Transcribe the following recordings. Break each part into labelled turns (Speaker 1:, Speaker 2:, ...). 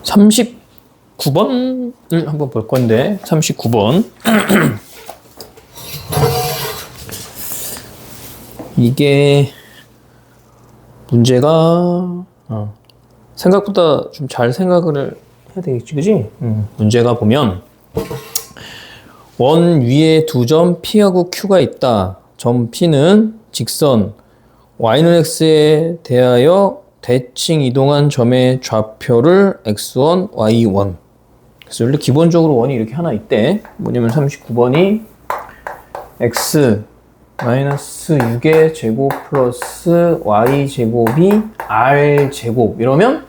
Speaker 1: 39번을 한번 볼 건데 39번 이게 문제가 생각보다 좀 잘 생각을 해야 되겠지, 그지? 문제가 보면 원 위에 두 점 P하고 Q가 있다. 점 P는 직선 Y는 X에 대하여 대칭 이동한 점의 좌표를 X1, Y1. 그래서 원래 기본적으로 원이 이렇게 하나 있대. 뭐냐면 39번이 X 마이너스 6의 제곱 플러스 Y 제곱이 R 제곱 이러면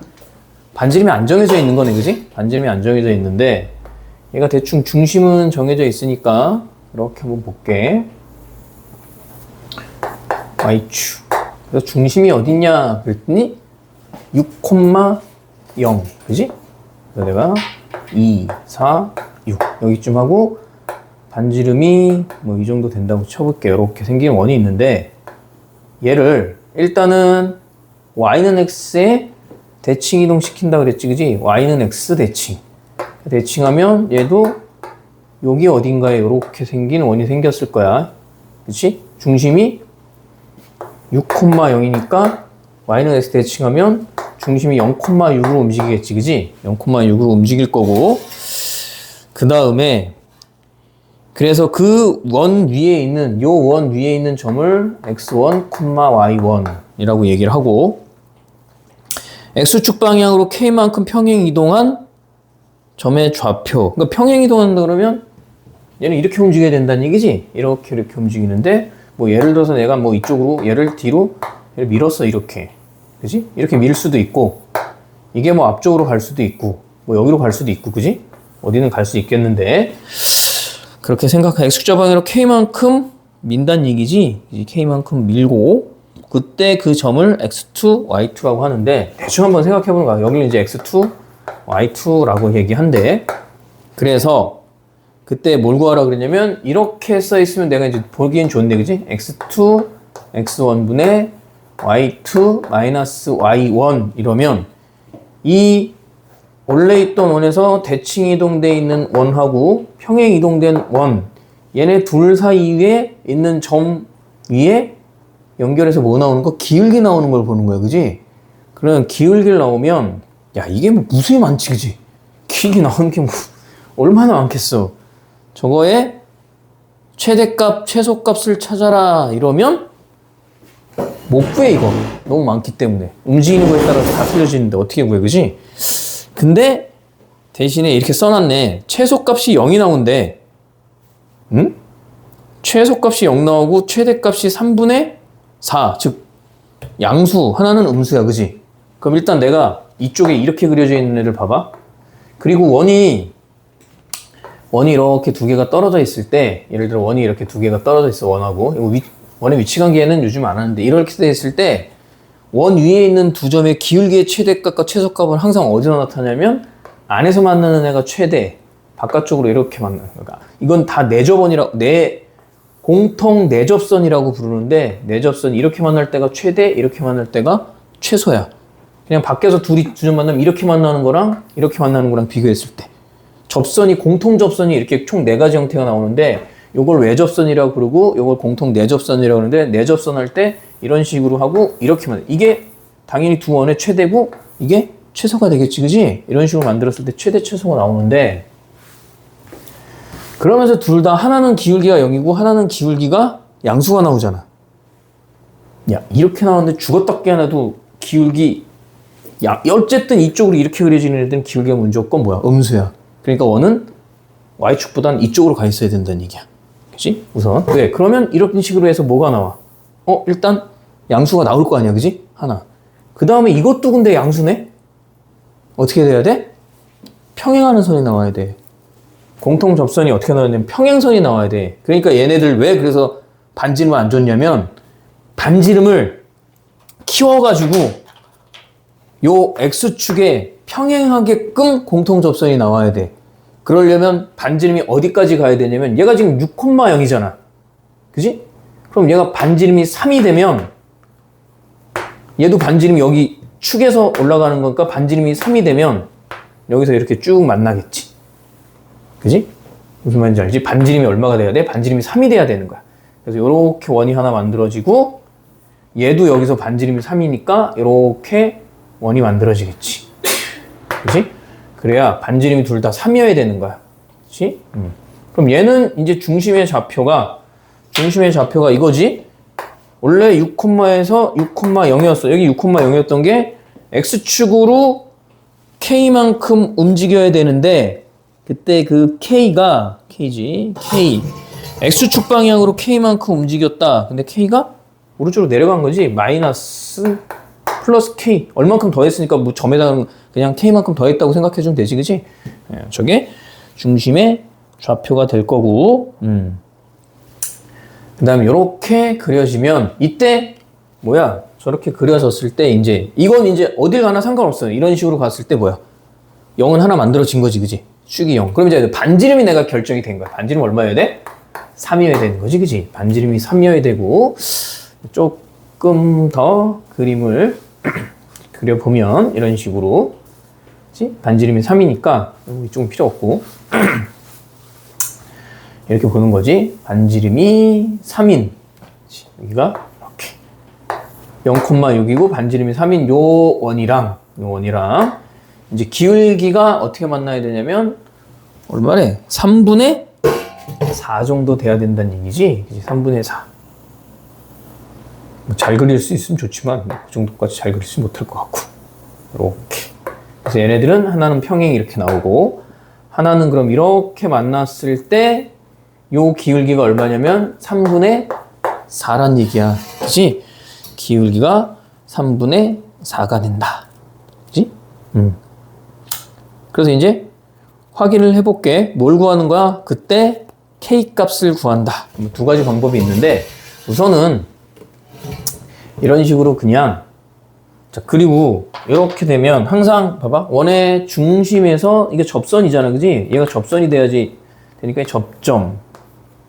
Speaker 1: 반지름이 안 정해져 있는 거네, 그지? 반지름이 안 정해져 있는데 얘가 대충 중심은 정해져 있으니까 이렇게 한번 볼게. Y축. 그래서 중심이 어딨냐 그랬더니 6,0, 그지? 그래서 내가 2, 4, 6 여기쯤 하고 반지름이 뭐 이 정도 된다고 쳐볼게요. 이렇게 생긴 원이 있는데 얘를 일단은 Y는 X에 대칭 이동 시킨다 그랬지, 그지? Y는 X 대칭. 대칭하면 얘도 여기 어딘가에 이렇게 생긴 원이 생겼을 거야. 그치? 중심이 6,0이니까 Y는 X 대칭하면 중심이 0,6으로 움직이겠지, 그지? 0,6으로 움직일 거고 그 다음에 그래서 그 원 위에 있는 요 원 위에 있는 점을 X1, Y1이라고 얘기를 하고 X축 방향으로 K만큼 평행 이동한 점의 좌표. 그러니까 평행 이동한다 그러면 얘는 이렇게 움직여야 된다는 얘기지? 이렇게 움직이는데 뭐 예를 들어서 내가 뭐 이쪽으로 얘를 뒤로 얘를 밀었어, 이렇게. 그지? 이렇게 밀 수도 있고 이게 뭐 앞쪽으로 갈 수도 있고 뭐 여기로 갈 수도 있고, 그지? 어디는 갈 수 있겠는데 그렇게 생각해. X축 방향으로 K만큼 민다는 얘기지? K만큼 밀고 그때 그 점을 X2, Y2라고 하는데 대충 한번 생각해 보는 거야. 여기는 이제 X2, Y2라고 얘기한대. 그래서 그때 뭘 구하라 그랬냐면 이렇게 써 있으면 내가 이제 보기엔 좋네, 그지? X2, X1분의 Y2 마이너스 Y1 이러면 이 원래 있던 원에서 대칭 이동돼 있는 원하고 평행 이동된 원 얘네 둘 사이에 있는 점 위에 연결해서 뭐 나오는 거? 기울기 나오는 걸 보는 거야, 그지? 그러면 기울기 나오면 야 이게 뭐 무수히 많지, 그지? 기울기 나오는 게 뭐 얼마나 많겠어. 저거에 최대값, 최소값을 찾아라 이러면 못 구해, 이거. 너무 많기 때문에. 움직이는 거에 따라서 다 틀려지는데 어떻게 구해, 그지? 근데 대신에 이렇게 써놨네. 최소값이 0이 나온대. 응? 최소값이 0 나오고 최대값이 3분의 4. 즉 양수 하나는 음수야, 그지? 그럼 일단 내가 이쪽에 이렇게 그려져 있는 애를 봐봐. 그리고 원이 이렇게 두 개가 떨어져 있을 때, 예를 들어 원이 이렇게 두 개가 떨어져 있어, 원하고. 이거 원의 위치 관계는 요즘 안 하는데 이렇게 돼 있을 때 원 위에 있는 두 점의 기울기의 최대값과 최소값은 항상 어디서 나타나냐면 안에서 만나는 애가 최대, 바깥쪽으로 이렇게 만나는 거야. 이건 다 내접원이라고, 공통 내접선이라고 부르는데 내접선 이렇게 만날 때가 최대, 이렇게 만날 때가 최소야. 그냥 밖에서 두 점 만나면 이렇게 만나는 거랑 이렇게 만나는 거랑 비교했을 때 접선이, 공통 접선이 이렇게 총 4가지 형태가 나오는데 요걸 외접선이라고 부르고 요걸 공통 내접선이라고 하는데 내접선 할 때 이런 식으로 하고 이렇게 만들. 이게 당연히 두 원의 최대고 이게 최소가 되겠지, 그지? 이런 식으로 만들었을 때 최대, 최소가 나오는데 그러면서 둘 다 하나는 기울기가 0이고 하나는 기울기가 양수가 나오잖아. 야, 이렇게 나오는데 죽었다 깨어나도 기울기 어쨌든 이쪽으로 이렇게 그려지는 애들은 기울기가 무조건 뭐야? 음수야. 그러니까 원은 Y축보단 이쪽으로 가 있어야 된다는 얘기야. 그치? 우선. 왜? 그러면 이런 식으로 해서 뭐가 나와? 일단 양수가 나올 거 아니야, 그지? 하나. 그 다음에 이것도 근데 양수네? 어떻게 돼야 돼? 평행하는 선이 나와야 돼. 공통 접선이 어떻게 나오냐면 평행선이 나와야 돼. 그러니까 얘네들 왜 그래서 반지름을 안 줬냐면 반지름을 키워가지고 요 X축에 평행하게끔 공통 접선이 나와야 돼. 그러려면 반지름이 어디까지 가야 되냐면 얘가 지금 6,0이잖아. 그지? 그럼 얘가 반지름이 3이 되면 얘도 반지름이 여기 축에서 올라가는 거니까 반지름이 3이 되면 여기서 이렇게 쭉 만나겠지. 그지? 무슨 말인지 알지? 반지름이 얼마가 돼야 돼? 반지름이 3이 돼야 되는 거야. 그래서 이렇게 원이 하나 만들어지고 얘도 여기서 반지름이 3이니까 이렇게 원이 만들어지겠지. 그지? 그래야 반지름이 둘 다 3이어야 되는 거야. 그치? 그럼 얘는 이제 중심의 좌표가 이거지? 원래 6,에서 6,0이었어. 여기 6,0이었던 게 X축으로 K만큼 움직여야 되는데 그때 그 K가 K지. K. X축 방향으로 K만큼 움직였다. 근데 K가 오른쪽으로 내려간 거지. 마이너스 플러스 K. 얼만큼 더했으니까 뭐 점에다가 그냥 K만큼 더했다고 생각해 주면 되지. 그지? 저게 중심의 좌표가 될 거고. 그 다음에 이렇게 그려지면 이때 뭐야? 저렇게 그려졌을 때 이제 이건 이제 어딜 가나 상관없어요. 이런 식으로 갔을 때 뭐야? 0은 하나 만들어진 거지. 그지? 축이 0. 그럼 이제 반지름이 내가 결정이 된 거야. 반지름 얼마여야 돼? 3이어야 되는 거지. 그지? 반지름이 3이어야 되고 조금 더 그림을 그려보면 이런 식으로 그치? 반지름이 3이니까 이쪽은 필요 없고 이렇게 보는 거지. 반지름이 3인 여기가 이렇게 0,6이고 반지름이 3인 요 원이랑 이제 기울기가 어떻게 만나야 되냐면 얼마래? 3분의 4 정도 돼야 된다는 얘기지. 그치? 3분의 4. 뭐 잘 그릴 수 있으면 좋지만 그 정도까지 잘 그리지 못할 것 같고 이렇게. 그래서 얘네들은 하나는 평행이 이렇게 나오고 하나는 그럼 이렇게 만났을 때 요 기울기가 얼마냐면 3분의 4란 얘기야. 그치? 기울기가 3분의 4가 된다. 그치? 그래서 이제 확인을 해볼게. 뭘 구하는 거야? 그때 K 값을 구한다. 두 가지 방법이 있는데 우선은 이런 식으로 그냥 자 그리고 이렇게 되면 항상 봐봐 원의 중심에서 이게 접선이잖아. 그지? 얘가 접선이 돼야지 되니까 접점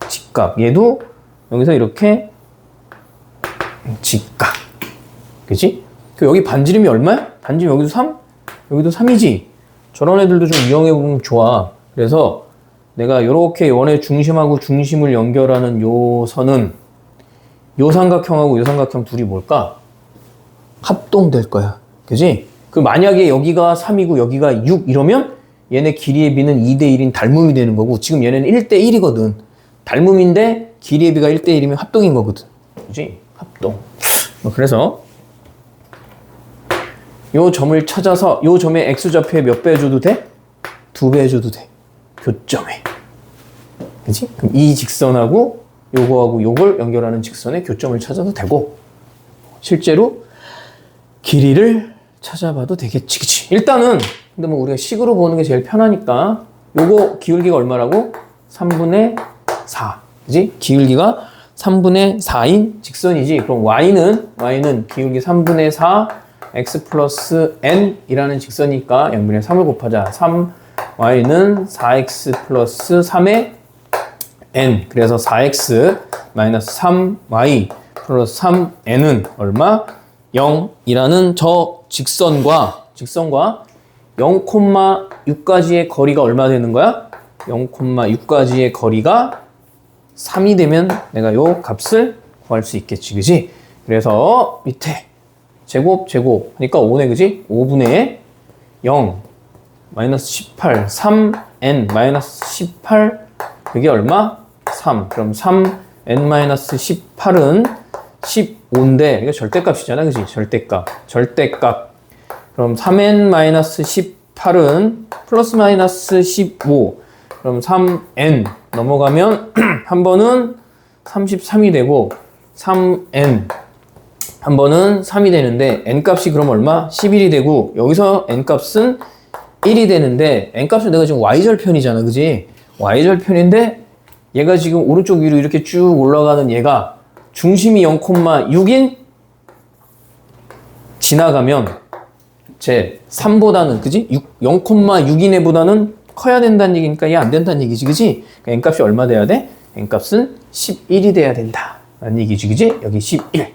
Speaker 1: 직각 얘도 여기서 이렇게 직각 그지? 여기 반지름이 얼마야? 반지름 여기도 3? 여기도 3이지? 저런 애들도 좀 이용해보면 좋아. 그래서 내가 이렇게 원의 중심하고 중심을 연결하는 요 선은 요 삼각형하고 요 삼각형 둘이 뭘까? 합동될 거야. 그지? 그 만약에 여기가 3이고 여기가 6 이러면 얘네 길이의 비는 2대1인 닮음이 되는 거고 지금 얘네는 1대1이거든. 닮음인데 길이의 비가 1대1이면 합동인 거거든. 그지? 합동. 그래서 요 점을 찾아서 요 점의 X좌표에 몇 배 해줘도 돼? 2배 해줘도 돼. 교점에. 그치? 그럼 이 직선하고 요거하고 요걸 연결하는 직선의 교점을 찾아도 되고 실제로 길이를 찾아봐도 되겠지. 그치? 일단은 근데 뭐 우리가 식으로 보는 게 제일 편하니까 요거 기울기가 얼마라고? 3분의 4. 그치? 기울기가 3분의 4인 직선이지. 그럼 y는 기울기 3분의 4 x 플러스 n이라는 직선이니까 양변에 3을 곱하자. 3y는 4x 플러스 3의 n. 그래서 4x 마이너스 3y 플러스 3n은 얼마? 0이라는 저 직선과 0,6까지의 거리가 얼마 되는 거야? 0,6까지의 거리가 3이 되면 내가 요 값을 구할 수 있겠지. 그지? 그래서 밑에 제곱 하니까 5네. 그지? 5분의 0 마이너스 18 3n 마이너스 18 그게 얼마? 3. 그럼 3n 마이너스 18은 15인데 이거 절대값이잖아. 그지? 절대값. 그럼 3n 마이너스 18은 플러스 마이너스 15. 그럼 3n 넘어가면 한 번은 33이 되고 3n 한 번은 3이 되는데 n값이 그럼 얼마? 11이 되고 여기서 n값은 1이 되는데 n값은 내가 지금 y절편이잖아. 그지? y절편인데 얘가 지금 오른쪽 위로 이렇게 쭉 올라가는 얘가 중심이 0,6인 지나가면 제 3보다는 그지? 0,6인 애보다는 커야 된다는 얘기니까 얘 안 된다는 얘기지. 그지? 그러니까 n값이 얼마 돼야 돼? n값은 11이 돼야 된다 라는 얘기지. 그지? 여기 11.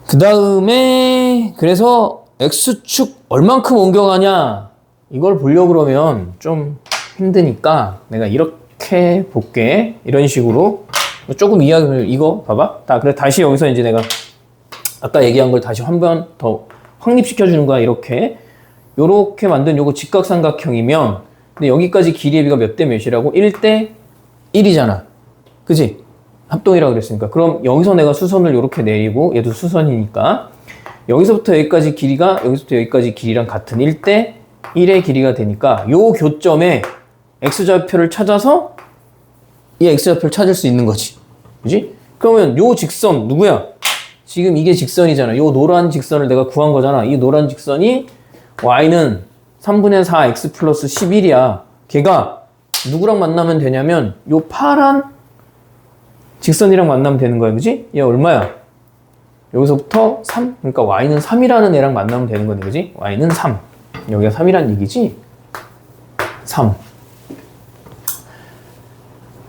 Speaker 1: 그 다음에 그래서 x축 얼만큼 옮겨가냐 이걸 보려고 그러면 좀 힘드니까 내가 이렇게 볼게. 이런 식으로 조금 이야기를 이거 봐봐. 그래 다시 여기서 이제 내가 아까 얘기한 걸 다시 한 번 더 확립시켜 주는 거야. 이렇게 만든 요거 직각삼각형이면 근데 여기까지 길이의 비가 몇 대 몇이라고? 1대 1이잖아. 그지? 합동이라고 그랬으니까. 그럼 여기서 내가 수선을 이렇게 내리고 얘도 수선이니까 여기서부터 여기까지 길이가 여기서부터 여기까지 길이랑 같은 1대 1의 길이가 되니까 요 교점에 x좌표를 찾아서 이 x좌표를 찾을 수 있는 거지. 그지? 그러면 요 직선 누구야? 지금 이게 직선이잖아. 요 노란 직선을 내가 구한 거잖아. 이 노란 직선이 y는 3분의 4 x 플러스 11이야. 걔가 누구랑 만나면 되냐면 요 파란 직선이랑 만나면 되는 거야. 그지? 얘 얼마야? 여기서부터 3. 그러니까 y는 3이라는 애랑 만나면 되는 거네. 그지? y는 3. 여기가 3이라는 얘기지? 3.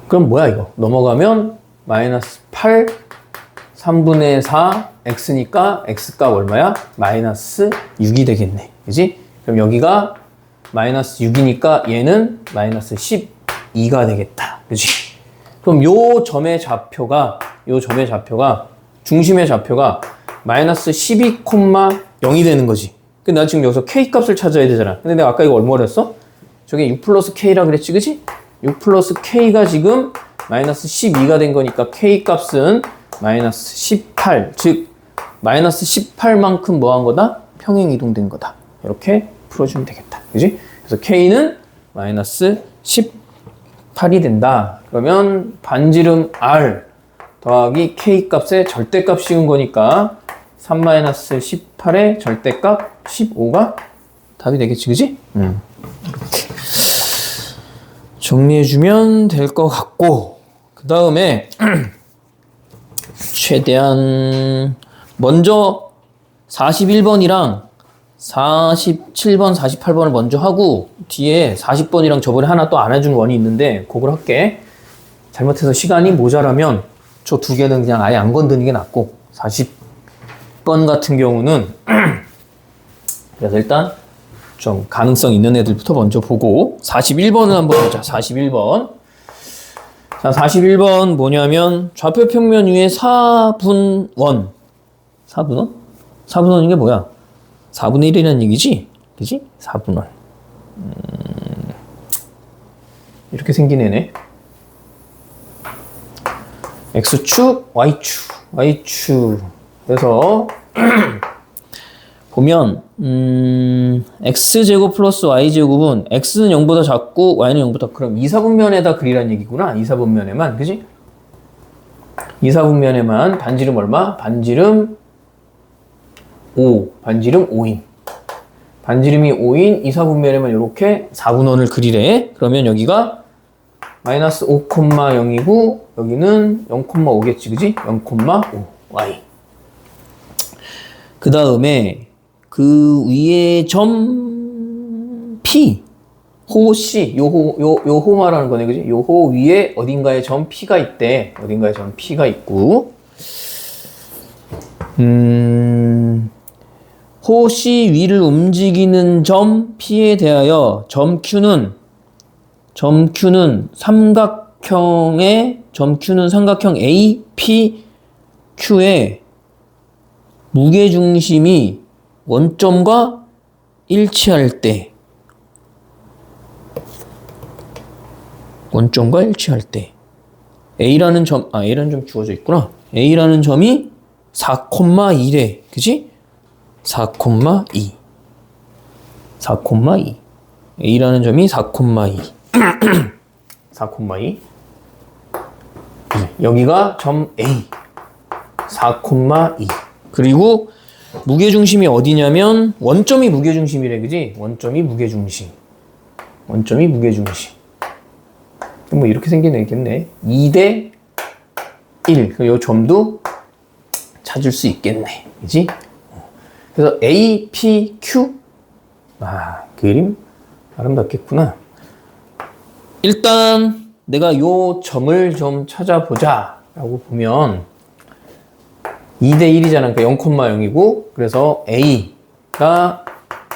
Speaker 1: 그럼 뭐야 이거? 넘어가면 마이너스 8 3분의 4 x니까 x값 얼마야? 마이너스 6이 되겠네. 그지? 그럼 여기가 마이너스 6이니까 얘는 마이너스 12가 되겠다. 그지? 그럼 요 점의 좌표가 중심의 좌표가 마이너스 12,0이 되는 거지. 근데 나 지금 여기서 k 값을 찾아야 되잖아. 근데 내가 아까 이거 얼마로 했어? 저게 6 플러스 k라 그랬지, 그지? 6 플러스 k가 지금 마이너스 12가 된 거니까 k 값은 마이너스 18, 즉 마이너스 18만큼 뭐 한 거다? 평행 이동된 거다. 이렇게 풀어주면 되겠다. 그지? 그래서 k는 마이너스 18이 된다. 그러면 반지름 r 더하기 k 값의 절대값 씌운 거니까 3 마이너스 18의 절대값 15가 답이 되겠지, 그지? 이렇게 정리해주면 될 것 같고, 그 다음에 최대한 먼저 41번이랑 47번, 48번을 먼저 하고 뒤에 40번이랑 저번에 하나 또 안 해준 원이 있는데 그걸 할게. 잘못해서 시간이 모자라면 저 두 개는 그냥 아예 안 건드는 게 낫고 40번 같은 경우는 그래서 일단 좀 가능성 있는 애들부터 먼저 보고 41번을 한번 보자. 41번. 자, 41번 뭐냐면 좌표 평면 위에 4분원. 4분원? 4분원인 게 뭐야? 4분의 1이라는 얘기지? 그지? 4분원. 이렇게 생긴 애네. X축, Y축. 그래서 보면 X제곱 플러스 Y제곱은 X는 0보다 작고 Y는 0보다 그럼 이사분면에다 그리란 얘기구나. 이사분면에만. 그지? 이사분면에만 반지름 얼마? 반지름 5. 반지름 5인. 반지름이 5인 이사분면에만 이렇게 4분원을 그리래. 그러면 여기가 마이너스 5,0이고 여기는 0,5겠지. 그지? 0,5 Y. 그 다음에 그 위에 점 P 호 C 요호 말하는 거네. 그지? 요호 위에 어딘가에 점 P가 있대. 어딘가에 점 P가 있고 호 C 위를 움직이는 점 P에 대하여 점 Q는 삼각형 A, P, Q의 무게중심이 원점과 일치할 때 A라는 점 주어져 있구나. A라는 점이 4,2래. 그지? 4,2. A라는 점이 4,2. 4,2. 여기가 점 A. 4,2. 그리고 무게중심이 어디냐면 원점이 무게중심이래. 그지? 원점이 무게중심. 뭐 이렇게 생긴 애겠네. 2대 1. 이 점도 찾을 수 있겠네. 그지? 그래서 A, P, Q. 그림 아름답겠구나. 일단 내가 요 점을 좀 찾아보자 라고 보면 2대 1이잖아. 그러니까 0,0이고 그래서 A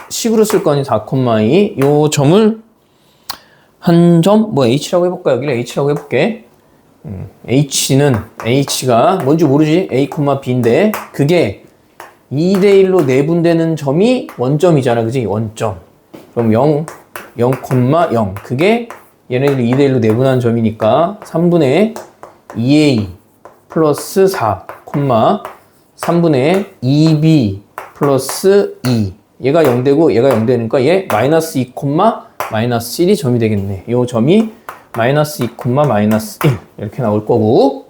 Speaker 1: 식으로 쓸 거 아니 4,2. 요 점을 한 점, 뭐 h라고 해볼까? 여기를 h라고 해볼게. h가 뭔지 모르지? a, b인데 그게 2대1로 내분되는 점이 원점이잖아. 그지? 원점. 그럼 0, 0,0. 그게 얘네들이 2대1로 내분한 점이니까 3분의 2a 플러스 4, 3분의 2b 플러스 2. 얘가 0되고 얘가 0되니까 얘 마이너스 2, 마이너스 1이 점이 되겠네. 요 점이 마이너스 2, 마이너스 1 이렇게 나올 거고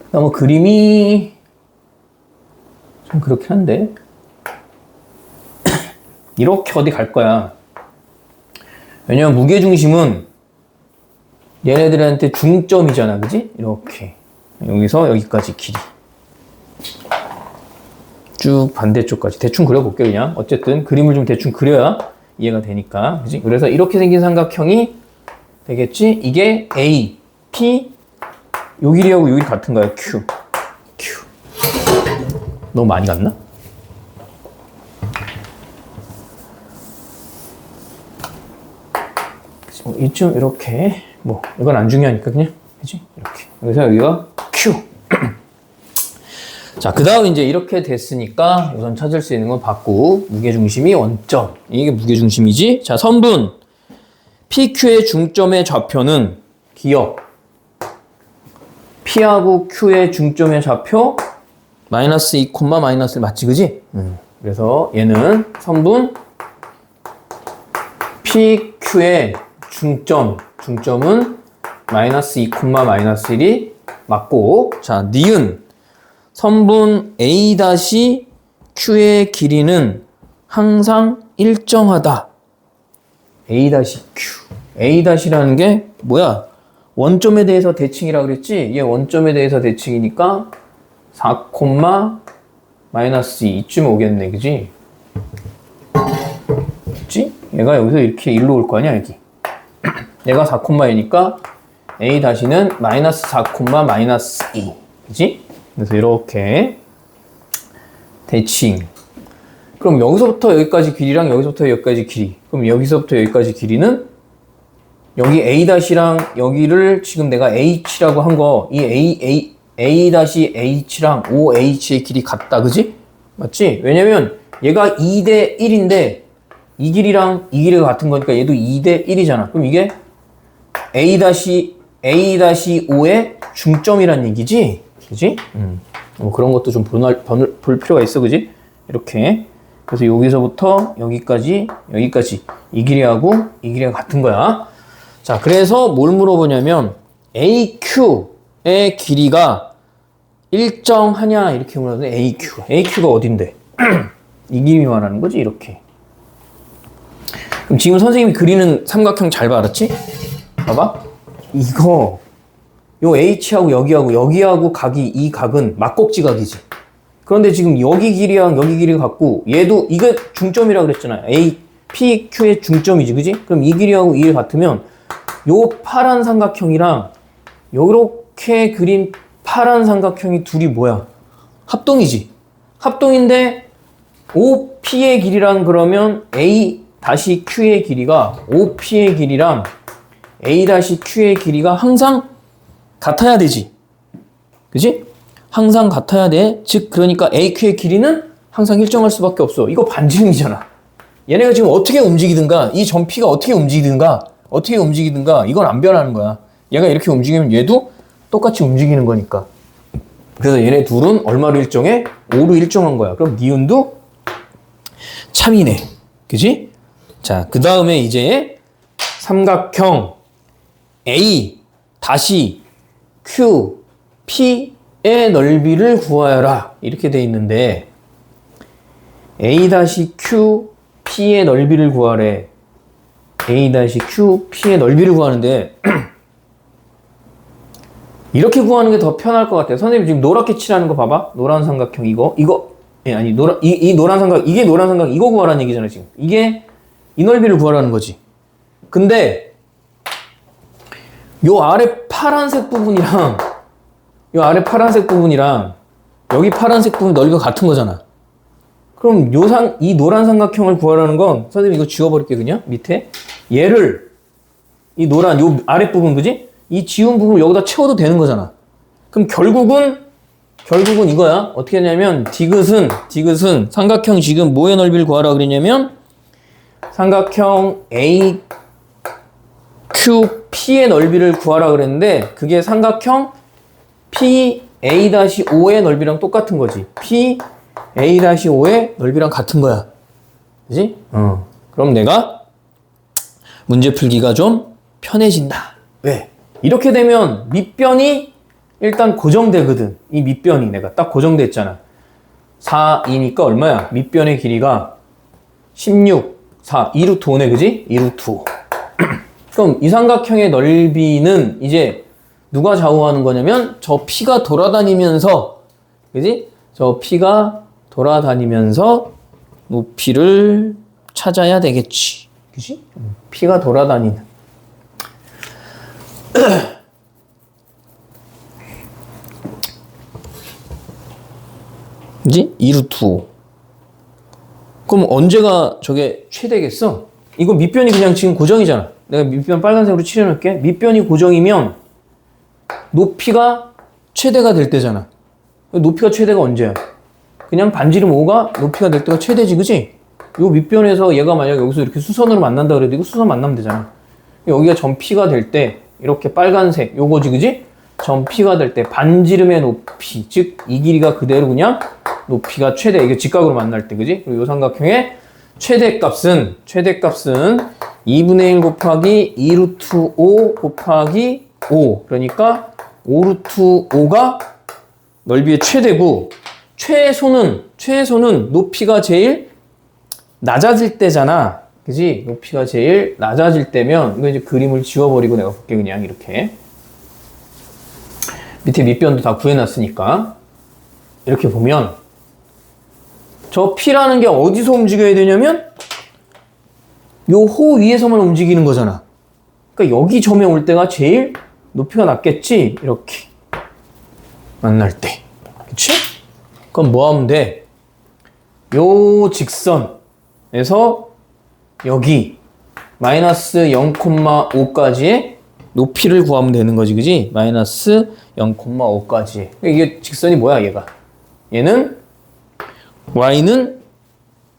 Speaker 1: 그다음 그림이 좀 그렇긴 한데 이렇게 어디 갈 거야. 왜냐면 무게중심은 얘네들한테 중점이잖아. 그지? 이렇게 여기서 여기까지 길이 쭉 반대쪽까지 대충 그려볼게. 그냥 어쨌든 그림을 좀 대충 그려야 이해가 되니까. 그지? 그래서 이렇게 생긴 삼각형이 되겠지? 이게 A, P, 요 길이하고 요 길이 같은 거야. Q. 너무 많이 갔나? 이쯤 이렇게 뭐 이건 안 중요하니까 그냥 그지? 이렇게. 그래서 여기가 Q. 자, 그 다음 이제 이렇게 됐으니까 우선 찾을 수 있는 건 받고 무게중심이 원점. 이게 무게중심이지. 자, 선분 PQ의 중점의 좌표는 기억. P하고 Q의 중점의 좌표 마이너스 2, 마이너스 1 맞지? 그지? 그래서 얘는 선분 PQ의 중점은 마이너스 2, 마이너스 1이 맞고, 자, 니은 선분 A-Q의 길이는 항상 일정하다. A-Q. A-라는 게 뭐야? 원점에 대해서 대칭이라고 그랬지? 얘 원점에 대해서 대칭이니까 4, 마이너스 2 이쯤 오겠네. 그지? 그치? 얘가 여기서 이렇게 일로 올 거 아니야, 여기. 얘가 4,2니까 A-는 마이너스 4, 마이너스 2. 그지? 그래서 이렇게 대칭. 그럼 여기서부터 여기까지 길이랑 여기서부터 여기까지 길이. 그럼 여기서부터 여기까지 길이는 여기 A-랑 여기를 지금 내가 H라고 한 거, 이 A-H랑 OH의 길이 같다. 그지? 맞지? 왜냐면 얘가 2대 1인데 이 길이랑 이 길이가 같은 거니까 얘도 2대 1이잖아. 그럼 이게 A-O의 중점이란 얘기지? 그지? 뭐 그런 것도 좀 볼 필요가 있어. 그지? 이렇게. 그래서 여기서부터 여기까지 이 길이하고 이 길이가 같은 거야. 자, 그래서 뭘 물어보냐면 AQ의 길이가 일정하냐 이렇게 물어보는데 AQ가 어딘데? 이 길이 말하는 거지. 이렇게. 그럼 지금 선생님이 그리는 삼각형 잘 알았지? 봐봐. 이거 요 H하고 여기하고 각이, 이 각은 막꼭지 각이지. 그런데 지금 여기 길이랑 여기 길이가 같고 얘도 이게 중점이라고 그랬잖아요. A, P, Q의 중점이지. 그지? 그럼 이 길이하고 이 길이 같으면 요 파란 삼각형이랑 요렇게 그린 파란 삼각형이 둘이 뭐야? 합동이지. 합동인데 OP의 길이랑 그러면 A-Q의 길이가 OP의 길이랑 A-Q의 길이가 항상 같아야 되지. 그지? 항상 같아야 돼. 즉, 그러니까 AQ의 길이는 항상 일정할 수밖에 없어. 이거 반지름이잖아. 얘네가 지금 어떻게 움직이든가, 이 점 P가 어떻게 움직이든가, 이건 안 변하는 거야. 얘가 이렇게 움직이면 얘도 똑같이 움직이는 거니까. 그래서 얘네 둘은 얼마로 일정해? 5로 일정한 거야. 그럼 니은도 참이네. 그지? 자, 그 다음에 이제 삼각형 A 다시 Q, P의 넓이를 구하여라. 이렇게 돼 있는데 A-Q, P의 넓이를 구하래. A-Q, P의 넓이를 구하는데 이렇게 구하는 게 더 편할 것 같아요. 선생님 지금 노랗게 칠하는 거 봐봐. 노란 삼각형 이거 아니 이 노란 삼각 이게 노란 삼각 이거 구하라는 얘기잖아 지금. 이게 이 넓이를 구하라는 거지. 근데 요 아래 파란색 부분이랑 여기 파란색 부분 넓이가 같은 거잖아. 그럼 이 노란 삼각형을 구하라는 건 선생님 이거 지워버릴게 그냥 밑에 얘를 이 노란 요 아랫부분 그지? 이 지운 부분을 여기다 채워도 되는 거잖아. 그럼 결국은 이거야. 어떻게 하냐면 디귿은 삼각형 지금 뭐의 넓이를 구하라 그랬냐면 삼각형 AQP의 넓이를 구하라 그랬는데 그게 삼각형 PA-5의 넓이랑 똑같은 거지. PA-5의 넓이랑 같은 거야. 그지? 그럼 내가 문제 풀기가 좀 편해진다. 왜? 이렇게 되면 밑변이 일단 고정되거든. 이 밑변이 내가 딱 고정됐잖아. 4이니까 얼마야? 밑변의 길이가 16, 4, 2루트 5네, 그지? 2루트 5. 그럼 이 삼각형의 넓이는 이제 누가 좌우하는 거냐면 저 P가 돌아다니면서, 그지? 저 P가 돌아다니면서 높이를 찾아야 되겠지. 그지? P가 돌아다니는. 그지? 2루트 5. 그럼 언제가 저게 최대겠어? 이거 밑변이 그냥 지금 고정이잖아. 내가 밑변 빨간색으로 칠해놓을게. 밑변이 고정이면 높이가 최대가 될 때잖아. 높이가 최대가 언제야? 그냥 반지름 5가 높이가 될 때가 최대지, 그지? 요 밑변에서 얘가 만약 여기서 이렇게 수선으로 만난다 그래도 이거 수선 만나면 되잖아. 여기가 점 P가 될 때 이렇게 빨간색 요거지, 그지? 점 P가 될 때 반지름의 높이, 즉 이 길이가 그대로 그냥 높이가 최대, 이게 직각으로 만날 때, 그지? 그리고 이 삼각형의 최대값은 2분의 1 곱하기 2루트 5 곱하기 5. 그러니까 5루트 5가 넓이의 최대고, 최소는 높이가 제일 낮아질 때잖아. 그지? 높이가 제일 낮아질 때면, 이거 이제 그림을 지워버리고 내가 볼게, 그냥 이렇게. 밑에 밑변도 다 구해놨으니까. 이렇게 보면, 저 P라는 게 어디서 움직여야 되냐면 요 호 위에서만 움직이는 거잖아. 그러니까 여기 점에 올 때가 제일 높이가 낮겠지? 이렇게 만날 때. 그치? 그럼 뭐 하면 돼? 요 직선에서 여기 마이너스 0,5까지의 높이를 구하면 되는 거지, 그지? 마이너스 0,5까지. 이게 직선이 뭐야, 얘가? 얘는 y는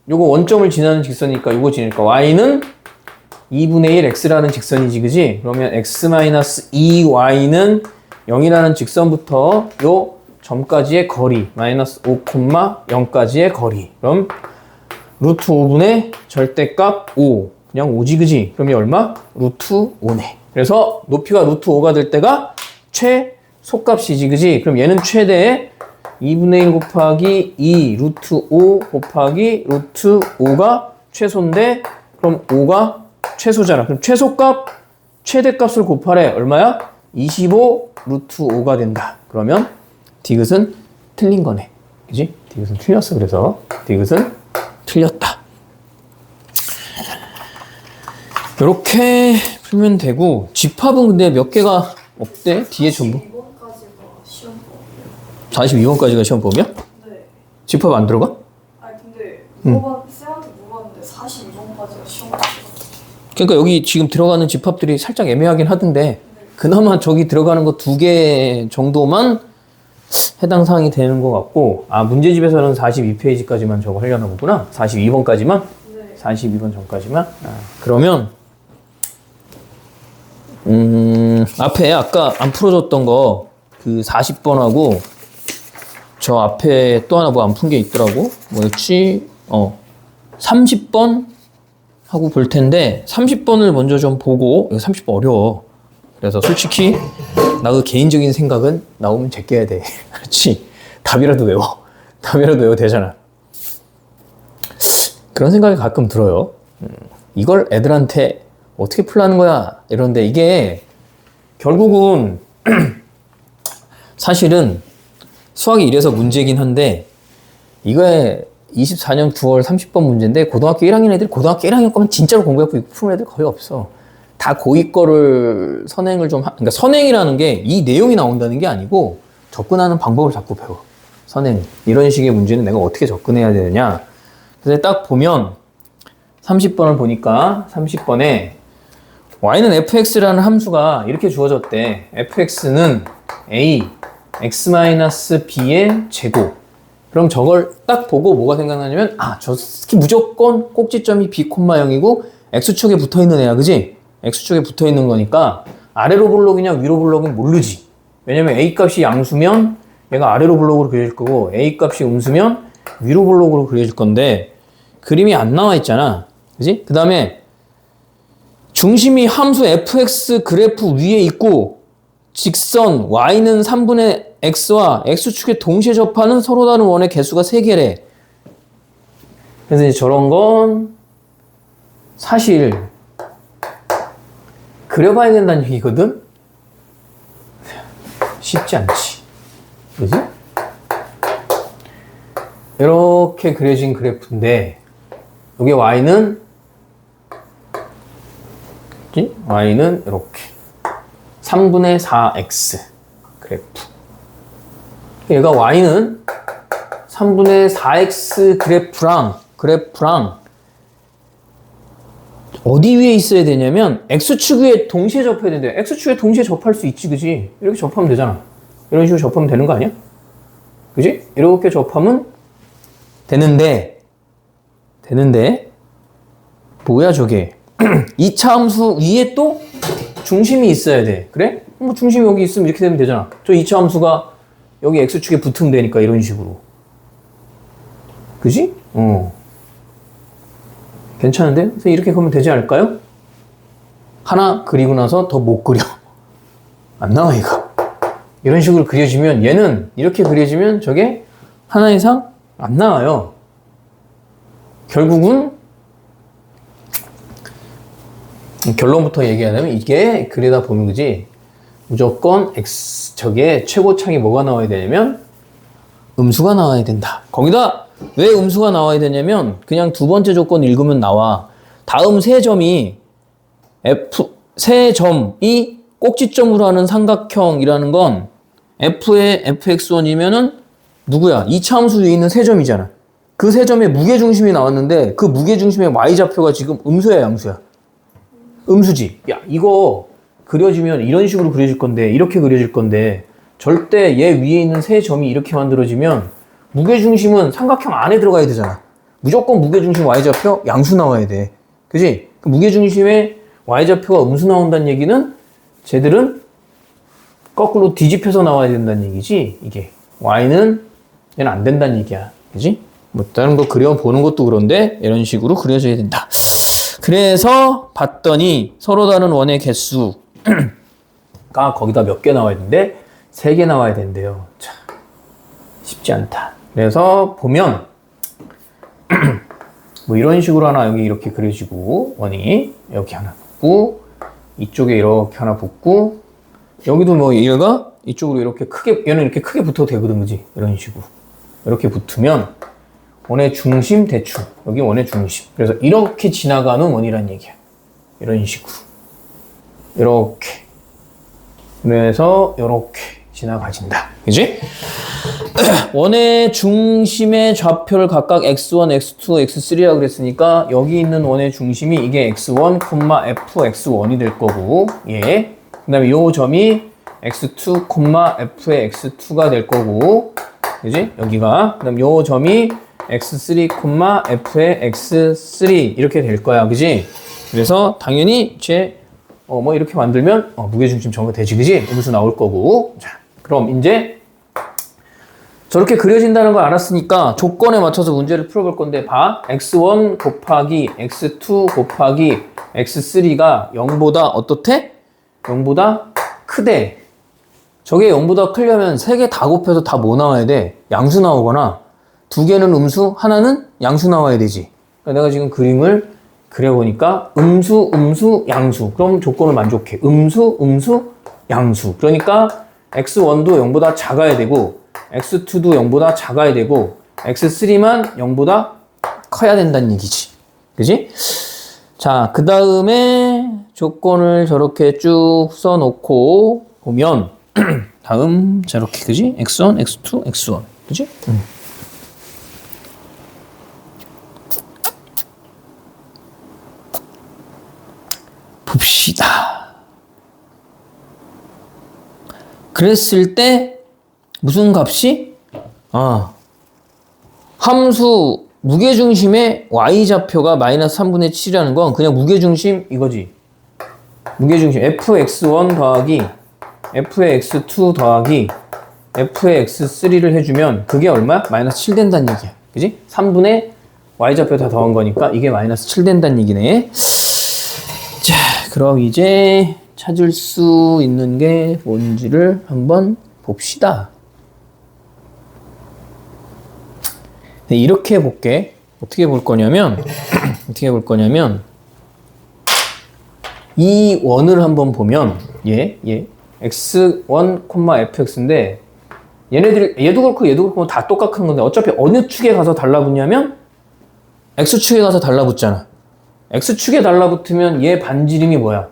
Speaker 1: 요거 원점을 지나는 직선이니까 요거 지니까 y는 2분의 1 x라는 직선이지, 그지? 그러면 x-2y는 0이라는 직선부터 요 점까지의 거리 마이너스 5,0까지의 거리. 그럼 루트 5분의 절대값 5, 그냥 5지, 그지? 그럼 이 얼마? 루트 5네. 그래서 높이가 루트 5가 될 때가 최소값이지, 그지? 그럼 얘는 최대의 2분의 1 곱하기 2 루트 5 곱하기 루트 5가 최소인데, 그럼 5가 최소잖아. 그럼 최대값을 곱하래. 얼마야? 25 루트 5가 된다. 그러면 디귿은 틀린 거네. 그지? 디귿은 틀렸어. 그래서 디귿은 틀렸다. 이렇게 풀면 되고, 집합은 근데 몇 개가 없대? 뒤에 전부? 42번까지가 시험범위야?
Speaker 2: 네.
Speaker 1: 집합 안 들어가?
Speaker 2: 아니 근데 쌤한테 물어봤는데 42번까지가 시험범위.
Speaker 1: 그러니까 여기 지금 들어가는 집합들이 살짝 애매하긴 하던데 그나마 저기 들어가는 거 2개 정도만 해당 사항이 되는 것 같고, 아 문제집에서는 42페이지까지만 저거 하려나 보구나. 42번까지만?
Speaker 2: 네.
Speaker 1: 42번 전까지만? 그러면 앞에 아까 안 풀어줬던 거 그 40번하고 저 앞에 또 하나 뭐 안 푼 게 있더라고. 뭐였지? 30번 하고 볼 텐데 30번을 먼저 좀 보고, 이거 30번 어려워. 그래서 솔직히 나 그 개인적인 생각은 나오면 제껴야 돼. 그렇지? 답이라도 외워. 답이라도 외워 되잖아. 그런 생각이 가끔 들어요. 이걸 애들한테 어떻게 풀라는 거야? 이런데 이게 결국은 사실은 수학이 이래서 문제긴 한데, 이거에 24년 9월 30번 문제인데 고등학교 1학년 애들이 고등학교 1학년 거면 진짜로 공부해서 푸는 애들 거의 없어. 다 고2 거를 선행을 그러니까 선행이라는 게 이 내용이 나온다는 게 아니고 접근하는 방법을 자꾸 배워. 선행. 이런 식의 문제는 내가 어떻게 접근해야 되느냐. 그래서 딱 보면 30번을 보니까 30번에 y는 fx라는 함수가 이렇게 주어졌대. fx는 a x-b의 제곱. 그럼 저걸 딱 보고 뭐가 생각나냐면 저 스키 무조건 꼭지점이 b, 0이고 x축에 붙어있는 애야. 그지? x축에 붙어있는 거니까 아래로 블록이냐 위로 블록은 모르지. 왜냐면 a 값이 양수면 얘가 아래로 블록으로 그려질 거고 a 값이 음수면 위로 블록으로 그려질 건데 그림이 안 나와 있잖아. 그지? 그 다음에 중심이 함수 fx 그래프 위에 있고 직선 y는 3분의 x와 x축에 동시에 접하는 서로 다른 원의 개수가 3개래. 그래서 이제 저런 건 사실 그려봐야 된다는 얘기거든? 쉽지 않지. 그지? 이렇게 그려진 그래프인데 여기 y는 y는 이렇게 3분의 4x 그래프. 얘가 y는 3분의 4x 그래프랑 어디 위에 있어야 되냐면 x축 위에 동시에 접해야 된대. x축에 동시에 접할 수 있지, 그지? 이렇게 접하면 되잖아. 이런 식으로 접하면 되는 거 아니야? 그지? 이렇게 접하면 되는데 뭐야 저게? 2차 함수 위에 또 중심이 있어야 돼. 그래? 뭐 중심이 여기 있으면 이렇게 되면 되잖아. 저 2차 함수가 여기 x축에 붙으면 되니까 이런 식으로. 그지? 괜찮은데? 그래서 이렇게 그러면 되지 않을까요? 하나 그리고 나서 더 못 그려. 안 나와 이거. 이런 식으로 그려지면 얘는 이렇게 그려지면 저게 하나 이상 안 나와요. 결국은 결론부터 얘기하자면 이게 그리다 보면 그지 무조건 저게 최고창이 뭐가 나와야 되냐면 음수가 나와야 된다. 거기다 왜 음수가 나와야 되냐면 그냥 두 번째 조건 읽으면 나와. 다음 세 점이 꼭지점으로 하는 삼각형이라는 건 f의 fx1이면은 누구야? 2차 함수 위에 있는 세 점이잖아. 그 세 점의 무게중심이 나왔는데 그 무게중심의 y좌표가 지금 음수야 양수야? 음수지. 야 이거 그려지면 이런 식으로 그려질 건데 이렇게 그려질 건데 절대 얘 위에 있는 세 점이 이렇게 만들어지면 무게중심은 삼각형 안에 들어가야 되잖아. 무조건 무게중심 y좌표 양수 나와야 돼. 그지? 그 무게중심의 y좌표가 음수 나온다는 얘기는 쟤들은 거꾸로 뒤집혀서 나와야 된다는 얘기지. 이게 y는 얘는 안 된다는 얘기야. 그지? 뭐 다른 거 그려보는 것도 그런데 이런 식으로 그려져야 된다. 그래서 봤더니 서로 다른 원의 개수가 거기다 몇 개 나와야 되는데 3개 나와야 된대요. 자, 쉽지 않다. 그래서 보면 뭐 이런 식으로 하나 여기 이렇게 그려지고 원이 여기 하나 붙고 이쪽에 이렇게 하나 붙고 여기도 뭐 얘가 이쪽으로 이렇게 크게 얘는 이렇게 크게 붙어도 되거든, 그지? 이런 식으로 이렇게 붙으면 원의 중심 대충 여기 원의 중심. 그래서 이렇게 지나가는 원이란 얘기야. 이런 식으로 이렇게 그래서 이렇게 지나가진다. 그지? 원의 중심의 좌표를 각각 x1, x2, x3라고 그랬으니까 여기 있는 원의 중심이 이게 x1, fx1이 될 거고 예. 그 다음에 요 점이 x2, f의 x2가 될 거고 그지? 여기가 그 다음 요 점이 x3, f의 x3 이렇게 될 거야. 그지? 그래서 당연히 뭐 이렇게 만들면 무게중심 정도 되지. 그지? 음수 나올 거고. 자, 그럼 이제 저렇게 그려진다는 걸 알았으니까 조건에 맞춰서 문제를 풀어볼 건데 봐. x1 곱하기 x2 곱하기 x3가 0보다 어떻대? 0보다 크대. 저게 0보다 크려면 3개 다 곱해서 다 뭐 나와야 돼? 양수 나오거나 2개는 음수, 하나는 양수 나와야 되지. 그러니까 내가 지금 그림을 그려보니까 음수, 양수. 그럼 조건을 만족해. 음수, 양수. 그러니까 x1도 0보다 작아야 되고 x2도 0보다 작아야 되고 x3만 0보다 커야 된다는 얘기지. 그지? 자, 그 다음에 조건을 저렇게 쭉 써놓고 보면 다음 저렇게 그지? x1, x2, x1. 그지? 봅시다. 그랬을 때 무슨 값이? 함수 무게중심의 y좌표가 마이너스 3분의 7이라는 건 그냥 무게중심 이거지. 무게중심 fx1 더하기 f의 x2 더하기 f의 x3를 해주면 그게 얼마야? 마이너스 7 된다는 얘기야. 그지? 3분의 y좌표 다 더한 거니까 이게 마이너스 7 된다는 얘기네. 자, 그럼 이제 찾을 수 있는 게 뭔지를 한번 봅시다. 네, 이렇게 볼게. 어떻게 볼 거냐면 이 원을 한번 보면 x1, fx인데 얘네들이 얘도 그렇고 다 똑같은 건데 어차피 어느 축에 가서 달라붙냐면 x축에 가서 달라붙잖아. x축에 달라붙으면 얘 반지름이 뭐야?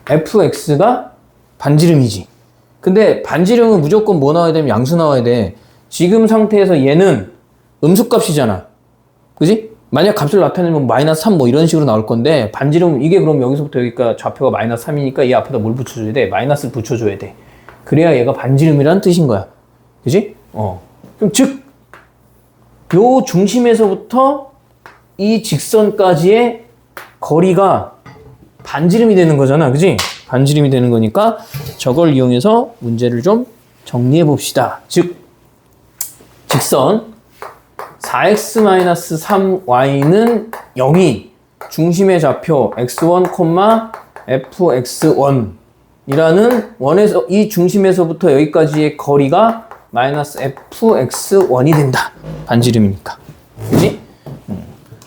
Speaker 1: fx가 반지름이지. 근데 반지름은 무조건 뭐 나와야 되면 양수 나와야 돼. 지금 상태에서 얘는 음수값이잖아. 그지? 만약 값을 나타내면 마이너스 3 뭐 이런 식으로 나올 건데 반지름 이게 그럼 여기서부터 여기가 좌표가 마이너스 3이니까 얘 앞에다 뭘 붙여줘야 돼? 마이너스를 붙여줘야 돼. 그래야 얘가 반지름이라는 뜻인 거야. 그지? 그럼 즉, 요 중심에서부터 이 직선까지의 거리가 반지름이 되는 거잖아. 그지? 반지름이 되는 거니까 저걸 이용해서 문제를 좀 정리해 봅시다. 즉, 직선 4x-3y는 0이 중심의 좌표 x1, fx1 이라는 원에서 이 중심에서부터 여기까지의 거리가 마이너스 fx1이 된다. 반지름이니까. 그지?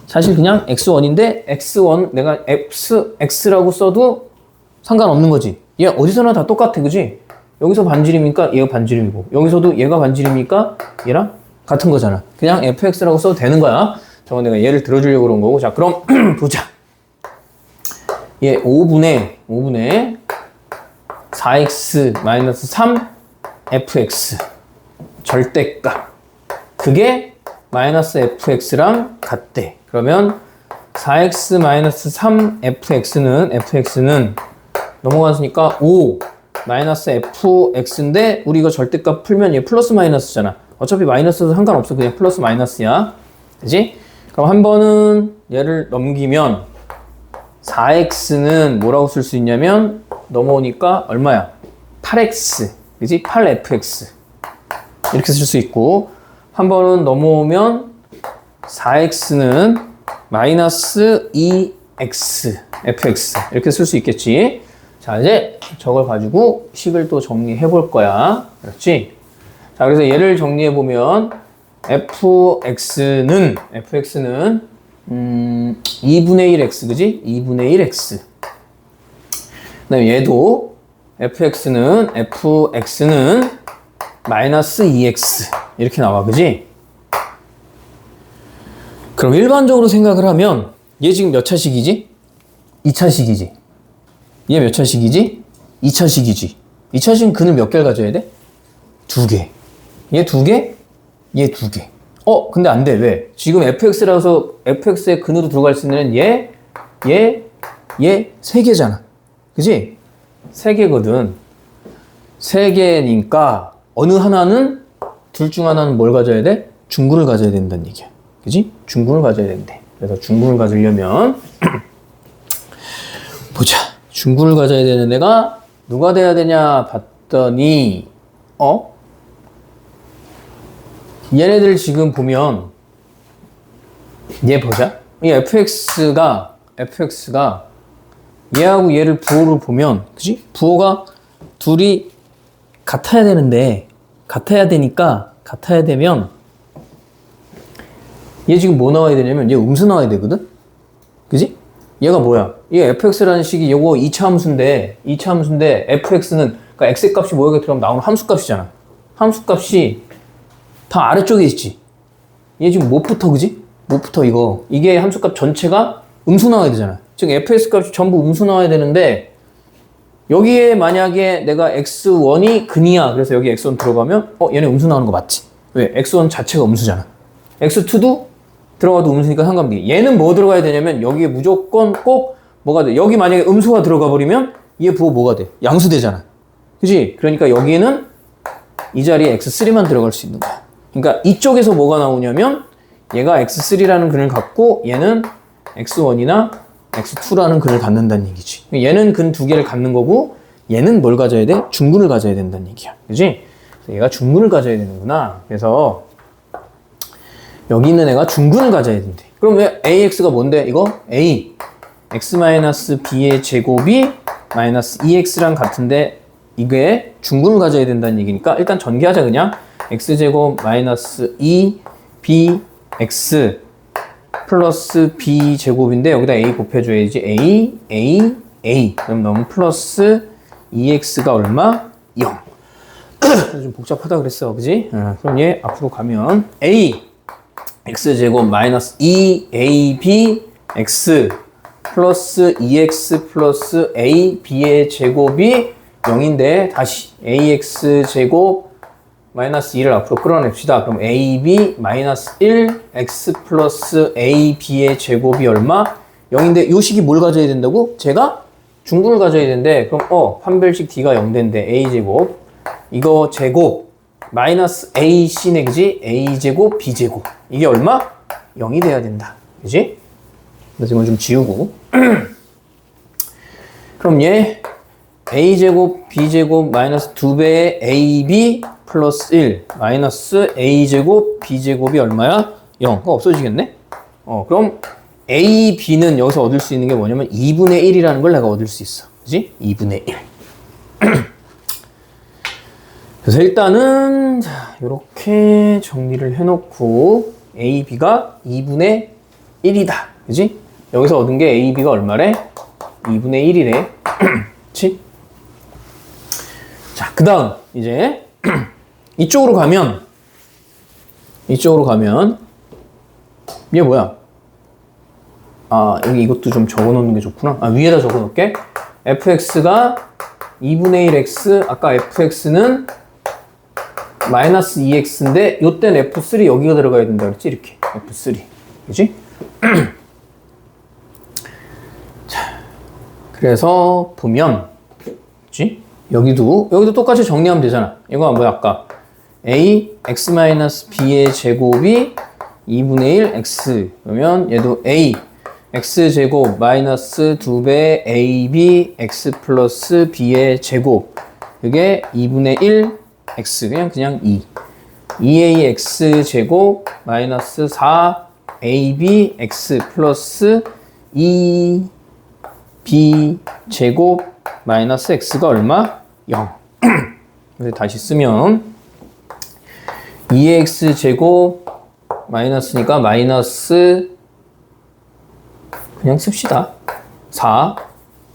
Speaker 1: 사실 그냥 x1인데 x1 내가 x라고 써도 상관없는 거지. 얘 어디서나 다 똑같아. 그지? 여기서 반지름이니까 얘가 반지름이고 여기서도 얘가 반지름이니까 얘랑 같은 거잖아. 그냥 fx라고 써도 되는 거야. 저건 내가 예를 들어주려고 그런 거고. 자, 그럼 보자. 얘 5분의 4x-3 fx 절대값. 그게 마이너스 fx랑 같대. 그러면 4x-3 fx는 넘어갔으니까 5 마이너스 fx인데 우리 이거 절대값 풀면 얘 플러스 마이너스잖아. 어차피 마이너스도 상관없어. 그냥 플러스 마이너스야. 그지? 그럼 한 번은 얘를 넘기면 4x는 뭐라고 쓸 수 있냐면 넘어오니까 얼마야? 8x. 그지? 8fx. 이렇게 쓸 수 있고 한 번은 넘어오면 4x는 마이너스 2x fx 이렇게 쓸 수 있겠지. 자, 이제 저걸 가지고 식을 또 정리해 볼 거야. 그렇지? 자, 그래서 얘를 정리해 보면 fx는 2분의 1x, 그지? 2분의 1x. 그다음에 얘도 fx는 마이너스 2x 이렇게 나와, 그지? 그럼 일반적으로 생각을 하면 얘 지금 몇 차식이지? 2차식이지. 얘 몇 차식이지? 2차식이지. 2차식은 근을 몇 개를 가져야 돼? 2개. 얘 2개? 얘 2개. 근데 안 돼. 왜? 지금 fx라서 fx의 근으로 들어갈 수 있는 얘 3개잖아. 그지? 3개거든. 3개니까 어느 하나는 둘 중 하나는 뭘 가져야 돼? 중근을 가져야 된다는 얘기야. 그지? 중근을 가져야 된대. 그래서 중근을 가지려면 보자. 중근을 가져야 되는 애가 누가 돼야 되냐 봤더니 얘네들 지금 보면 얘 보자. 이 fx가 얘하고 얘를 부호로 보면 그지? 부호가 둘이 같아야 되는데 같아야 되면 얘 지금 뭐 나와야 되냐면 얘 음수 나와야 되거든? 그지? 얘가 뭐야? 얘 fx라는 식이 요거 2차 함수인데 fx는 그러니까 x의 값이 뭐에 들어가면 나오는 함수값이잖아. 함수값이 다 아래쪽에 있지. 얘 지금 못부터 그지? 못부터 이게 함수값 전체가 음수 나와야 되잖아. 즉 fx 값이 전부 음수 나와야 되는데 여기에 만약에 내가 x1이 근이야. 그래서 여기 x1 들어가면 얘네 음수 나오는 거 맞지? 왜? x1 자체가 음수잖아. x2도 들어가도 음수니까 상관없게. 얘는 뭐 들어가야 되냐면 여기에 무조건 꼭 뭐가 돼? 여기 만약에 음수가 들어가 버리면 얘 부호 뭐가 돼? 양수되잖아. 그지? 그러니까 여기에는 이 자리에 x3만 들어갈 수 있는 거야. 그러니까 이쪽에서 뭐가 나오냐면 얘가 x3라는 근을 갖고 얘는 x1이나 x2라는 근을 갖는다는 얘기지. 얘는 근 두 개를 갖는 거고 얘는 뭘 가져야 돼? 중근을 가져야 된다는 얘기야. 그지? 얘가 중근을 가져야 되는구나. 그래서 여기 있는 애가 중근을 가져야 된대. 그럼 왜 AX가 뭔데? 이거 A x-b의 제곱이 마이너스 2x랑 같은데 이게 중근을 가져야 된다는 얘기니까 일단 전개하자 그냥. x제곱 마이너스 2bx 플러스 b제곱인데 여기다 a 곱해줘야지. a 그럼 너무 플러스 2x가 얼마? 0. 좀 복잡하다 그랬어, 그지? 그럼 얘 앞으로 가면 a x제곱 마이너스 2ab x 플러스 2x 플러스 ab의 제곱이 0인데 다시 ax제곱 마이너스 2를 앞으로 끌어냅시다. 그럼 ab 마이너스 1 x 플러스 ab의 제곱이 얼마? 0인데 요 식이 뭘 가져야 된다고? 제가 중근을 가져야 되는데 그럼 판별식 d가 0된대. a제곱 이거 제곱 마이너스 ac네 그지? a제곱 b제곱 이게 얼마? 0이 돼야 된다. 그지? 그래서 이건 좀 지우고 그럼 얘 a제곱 b제곱 마이너스 2배의 ab 플러스 1 마이너스 a제곱 b제곱이 얼마야? 0. 그거 없어지겠네? 그럼 a, b는 여기서 얻을 수 있는 게 뭐냐면 2분의 1이라는 걸 내가 얻을 수 있어. 그지? 2분의 1. 그래서 일단은 이렇게 정리를 해놓고 a, b가 2분의 1이다. 그지? 여기서 얻은 게 a, b가 얼마래? 2분의 1이래. 그치? 자, 그 다음 이제 이쪽으로 가면 얘 뭐야? 여기 이것도 좀 적어 놓는 게 좋구나. 위에다 적어 놓을게. fx가 2분의 1x, 아까 fx는 마이너스 2x인데 요땐 f3 여기가 들어가야 된다 그랬지? 이렇게 f3 그지? 자, 그래서 보면 그지? 여기도 똑같이 정리하면 되잖아. 이거 뭐야 아까 a x-b의 제곱이 2분의 1 x 그러면 얘도 a x제곱 마이너스 2배 ab x 플러스 b의 제곱 그게 2분의 1 x 그냥 2 2ax 제곱 마이너스 4 ab x 플러스 2b 제곱 마이너스 x가 얼마? 0. 그래서 다시 쓰면 2x 제곱 마이너스니까 마이너스 그냥 씁시다. 4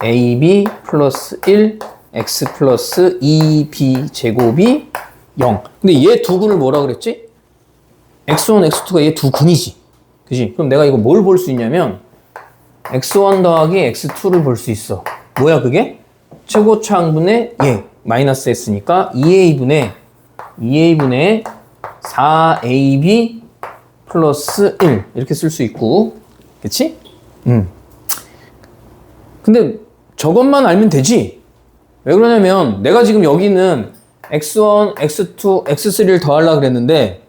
Speaker 1: ab 플러스 1 x 플러스 2b 제곱이 0. 근데 얘 두 근을 뭐라 그랬지? x1, x2가 얘 두 근이지. 그지? 그럼 내가 이거 뭘 볼 수 있냐면 x1 더하기 x2를 볼 수 있어. 뭐야 그게? 최고차항분의 얘 마이너스 s니까 2a분의 4ab 플러스 1 이렇게 쓸 수 있고 그치? 근데 저것만 알면 되지. 왜 그러냐면 내가 지금 여기는 x1, x2, x3를 더하려고 그랬는데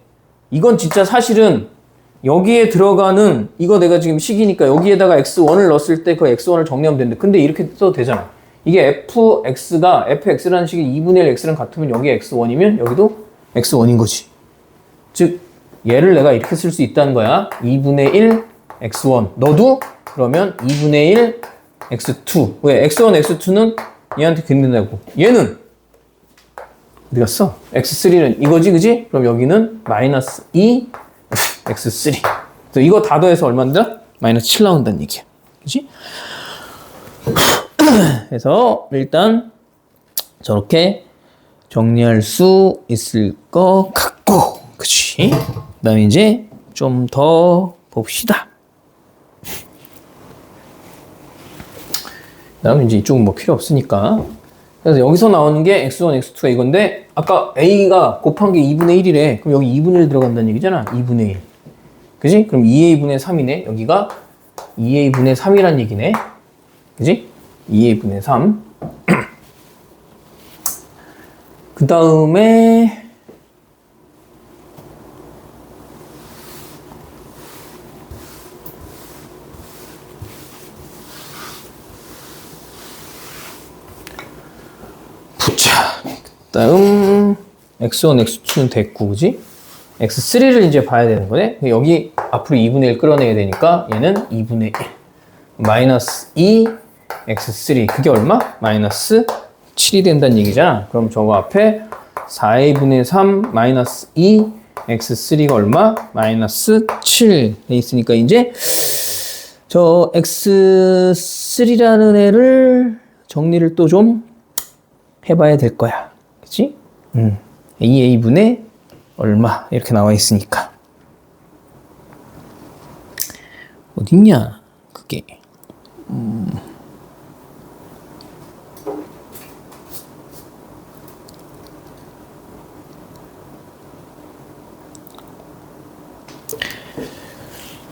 Speaker 1: 이건 진짜 사실은 여기에 들어가는 이거 내가 지금 식이니까 여기에다가 x1을 넣었을 때 그 x1을 정리하면 되는데 근데 이렇게 써도 되잖아. 이게 fx라는 식이 2분의 1 x랑 같으면 여기 x1이면 여기도 x1인 거지. 즉 얘를 내가 이렇게 쓸 수 있다는 거야. 2분의 1 x1 너도 그러면 2분의 1 x2 왜? x1, x2는 얘한테 근된다고. 얘는 어디 갔어? x3는 이거지 그지? 그럼 여기는 마이너스 2 x3 그래서 이거 다 더해서 얼마인데? 마이너스 7 나온다는 얘기야. 그지? 그래서 일단 저렇게 정리할 수 있을 것 같고 그치? 그 다음에 이제 좀 더 봅시다. 그 다음에 이제 이쪽은 뭐 필요 없으니까. 그래서 여기서 나오는 게 x1, x2가 이건데 아까 a가 곱한 게 2분의 1이래. 그럼 여기 2분의 1 들어간다는 얘기잖아. 2분의 1. 그지? 그럼 2a분의 3이네. 여기가 2a분의 3이란 얘기네. 그지? 2a분의 3. 그 다음에 보자. 다음 x1, x2는 됐고, 그지? x3를 이제 봐야 되는 거네. 여기 앞으로 2분의 1 끌어내야 되니까 얘는 2분의 1 마이너스 2 x3 그게 얼마? 마이너스 7이 된다는 얘기잖아. 그럼 저거 앞에 4a분의 3 마이너스 2 x3가 얼마? 마이너스 7 돼 있으니까 이제 저 x3라는 애를 정리를 또 좀 해봐야 될 거야. 그치? 2a분의 얼마 이렇게 나와 있으니까 어딨냐 그게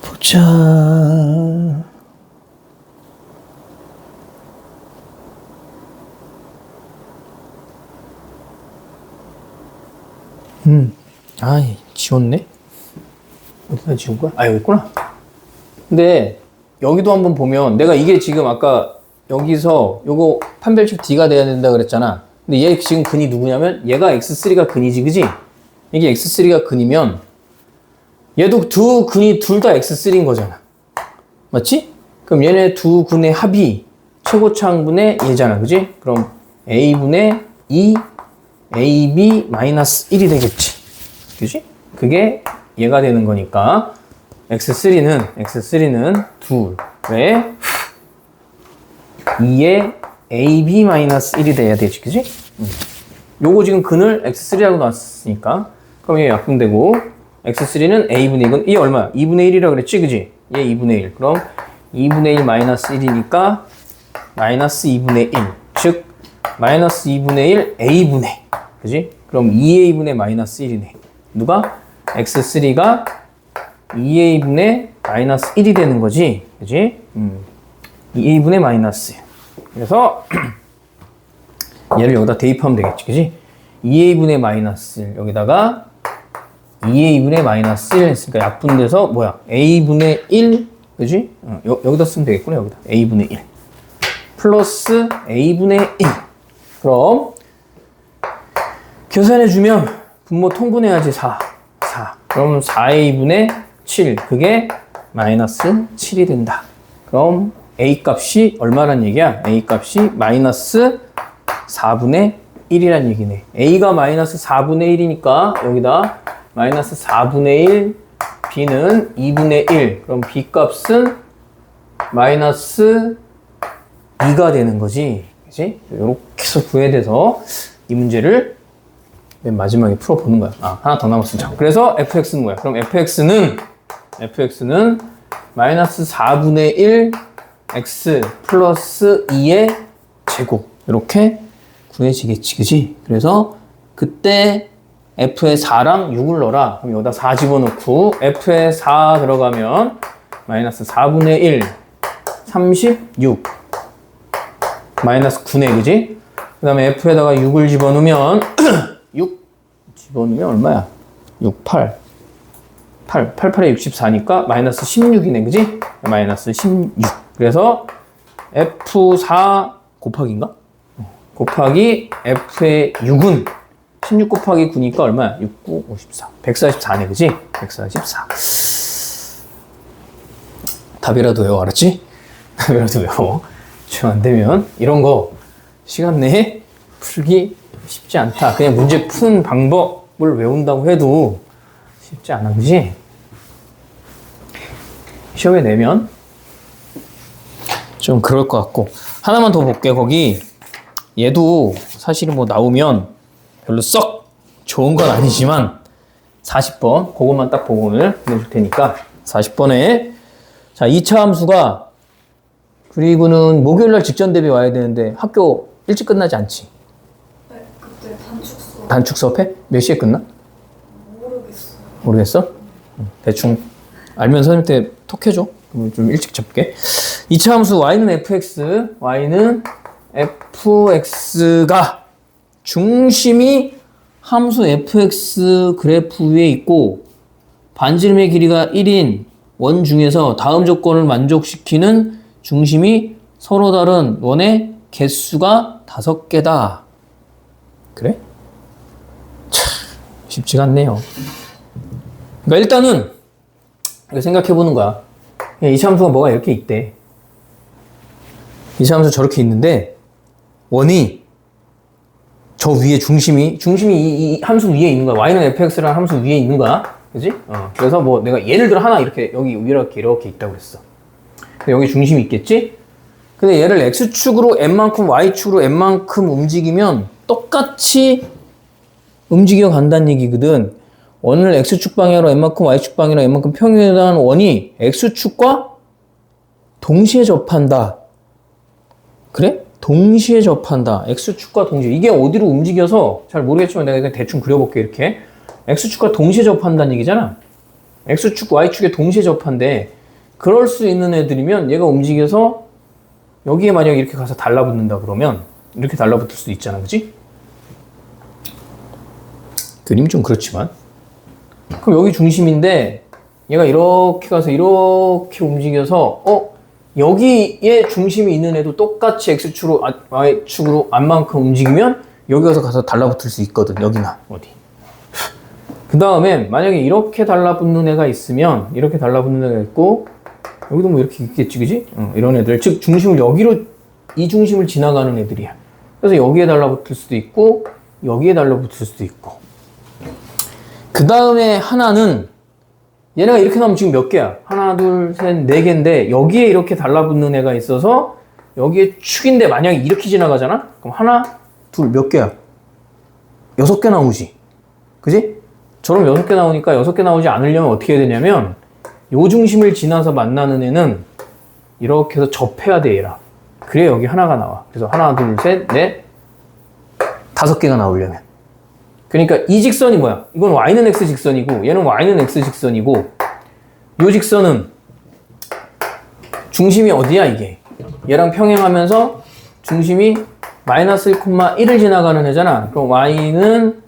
Speaker 1: 보자. 아이, 지웠네? 어디다 지운 거야? 아, 여기 있구나. 근데, 여기도 한번 보면, 내가 이게 지금 아까 여기서 요거 판별식 D가 돼야 된다 그랬잖아. 근데 얘 지금 근이 누구냐면, 얘가 X3가 근이지, 그지? 이게 X3가 근이면, 얘도 두 근이 둘 다 X3인 거잖아. 맞지? 그럼 얘네 두 근의 합이 최고차항분의 얘잖아, 그지? 그럼 A분의 2, AB 마이너스 1이 되겠지. 그지? 그게 얘가 되는 거니까 X3는 둘. 왜? 2에 AB 마이너스 1이 돼야 되지. 그지? 요거 지금 근을 X3라고 놨으니까 그럼 얘 약분되고 X3는 A분의 1은 이게 얼마야? 2분의 1이라 그랬지. 그지? 얘 2분의 1. 그럼 2분의 1 마이너스 1이니까 마이너스 2분의 1. 즉 마이너스 2분의 1 A분의. 그지? 그럼 2A분의 마이너스 1이네. 누가? X3가 2A분의 마이너스 1이 되는 거지. 그지? 2A분의 마이너스 1. 그래서 얘를 여기다 대입하면 되겠지. 그지? 2A분의 마이너스 1. 여기다가 2A분의 마이너스 1 했으니까 약분돼서 뭐야? A분의 1. 그지? 여기다 쓰면 되겠구나. 여기다. A분의 1. 플러스 A분의 1. 그럼 계산해주면 분모 통분해야지 4. 그럼 4a분의 7. 그게 마이너스 7이 된다. 그럼 a 값이 얼마란 얘기야? a 값이 마이너스 4분의 1이란 얘기네. a가 마이너스 4분의 1이니까 여기다 마이너스 4분의 1, b는 2분의 1. 그럼 b 값은 마이너스 2가 되는 거지. 그치? 이렇게 해서 구해야 돼서 이 문제를 맨 마지막에 풀어보는 거야. 아, 하나 더 남았으면. 그래서 fx는 뭐야? 그럼 fx는 마이너스 4분의 1 x 플러스 2의 제곱. 이렇게 구해지겠지. 그지? 그래서 그때 f에 4랑 6을 넣어라. 그럼 여기다 4 집어넣고 f에 4 들어가면 마이너스 4분의 1 36 마이너스 9네. 그지? 그 다음에 f에다가 6을 집어넣으면 6 집어넣으면 얼마야? 6, 8. 8, 8에 64니까 마이너스 16이네. 그지? 마이너스 16. 그래서 F4 곱하기인가? 곱하기 F의 6은 16 곱하기 9니까 얼마야? 6, 9, 54. 144네. 그지? 144. 답이라도 외워. 알았지? 답이라도 외워. 좀 안 되면 이런 거 시간 내에 풀기 쉽지 않다. 그냥 문제 푸는 방법을 외운다고 해도 쉽지 않아. 그지? 시험에 내면 좀 그럴 것 같고. 하나만 더 볼게. 거기 얘도 사실은 뭐 나오면 별로 썩 좋은 건 아니지만 40번 그것만 딱 보고 오늘 내줄 테니까 40번에 자 2차 함수가 그리고는 목요일날 직전 대비 와야 되는데 학교 일찍 끝나지 않지?
Speaker 2: 네, 그때 단축수.
Speaker 1: 단축 수업해? 몇 시에 끝나?
Speaker 2: 모르겠어요.
Speaker 1: 모르겠어? 대충 알면 선생님한테 톡 해줘. 그럼 좀 일찍 잡게. 2차 함수 y는 fx가 중심이 함수 fx 그래프 위에 있고 반지름의 길이가 1인 원 중에서 다음 조건을 만족시키는 중심이 서로 다른 원의 개수가 5개다. 그래? 참 쉽지가 않네요. 그러니까 일단은 생각해보는 거야. 2차 함수가 뭐가 이렇게 있대. 2차 함수 저렇게 있는데 원이 저 위에 중심이 이 함수 위에 있는 거야. y는 fx라는 함수 위에 있는 거야. 그지? 그래서 뭐 내가 예를 들어 하나 이렇게 여기 이렇게 있다고 그랬어. 여기 중심이 있겠지? 근데 얘를 x축으로 n만큼 y축으로 n만큼 움직이면 똑같이 움직여 간다는 얘기거든. 원을 x축 방향으로 n만큼 y축 방향으로 n만큼 평행하는 원이 x축과 동시에 접한다. 그래? 동시에 접한다. x축과 동시에. 이게 어디로 움직여서 잘 모르겠지만 내가 그냥 대충 그려볼게 이렇게. x축과 동시에 접한다는 얘기잖아. x축, y축에 동시에 접한데 그럴 수 있는 애들이면 얘가 움직여서 여기에 만약 이렇게 가서 달라붙는다 그러면 이렇게 달라붙을 수도 있잖아. 그치? 그림이 좀 그렇지만 그럼 여기 중심인데 얘가 이렇게 가서 이렇게 움직여서 여기에 중심이 있는 애도 똑같이 x축으로 y축으로 안만큼 움직이면 여기 가서 달라붙을 수 있거든. 여기나 어디. 그 다음에 만약에 이렇게 달라붙는 애가 있으면 이렇게 달라붙는 애가 있고 여기도 뭐 이렇게 있겠지, 그지? 이런 애들. 즉 중심을 여기로 이 중심을 지나가는 애들이야. 그래서 여기에 달라붙을 수도 있고 여기에 달라붙을 수도 있고. 그 다음에 하나는 얘네가 이렇게 나오면 지금 몇 개야? 하나, 둘, 셋, 네 개인데 여기에 이렇게 달라붙는 애가 있어서 여기에 축인데 만약에 이렇게 지나가잖아? 그럼 하나, 둘, 몇 개야? 6개 나오지. 그지? 저럼 6개 나오니까 6개 나오지 않으려면 어떻게 해야 되냐면 요 중심을 지나서 만나는 애는 이렇게 해서 접해야 돼, 얘랑. 그래 여기 하나가 나와. 그래서 하나, 둘, 셋, 넷, 5개가 나오려면. 그러니까 이 직선이 뭐야? 이건 y는 x 직선이고 얘는 y는 x 직선이고 요 직선은 중심이 어디야 이게? 얘랑 평행하면서 중심이 마이너스 1,1을 지나가는 애잖아. 그럼 y는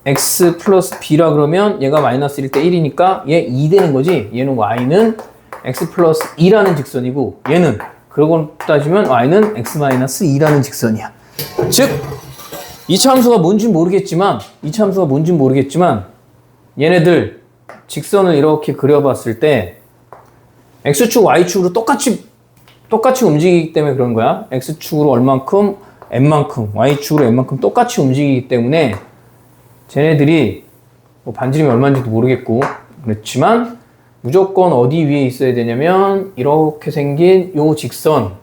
Speaker 1: x 플러스 b라 그러면 얘가 마이너스 1대 1이니까 얘 2 되는 거지. 얘는 y는 x 플러스 2라는 직선이고 얘는 그러고 따지면 y는 x 마이너스 2라는 직선이야. 즉 2차 함수가 뭔진 모르겠지만 얘네들 직선을 이렇게 그려봤을 때 x축, y축으로 똑같이 움직이기 때문에 그런 거야. x축으로 얼만큼, n만큼, y축으로 n만큼 똑같이 움직이기 때문에 쟤네들이 뭐 반지름이 얼마인지도 모르겠고 그렇지만 무조건 어디 위에 있어야 되냐면 이렇게 생긴 요 직선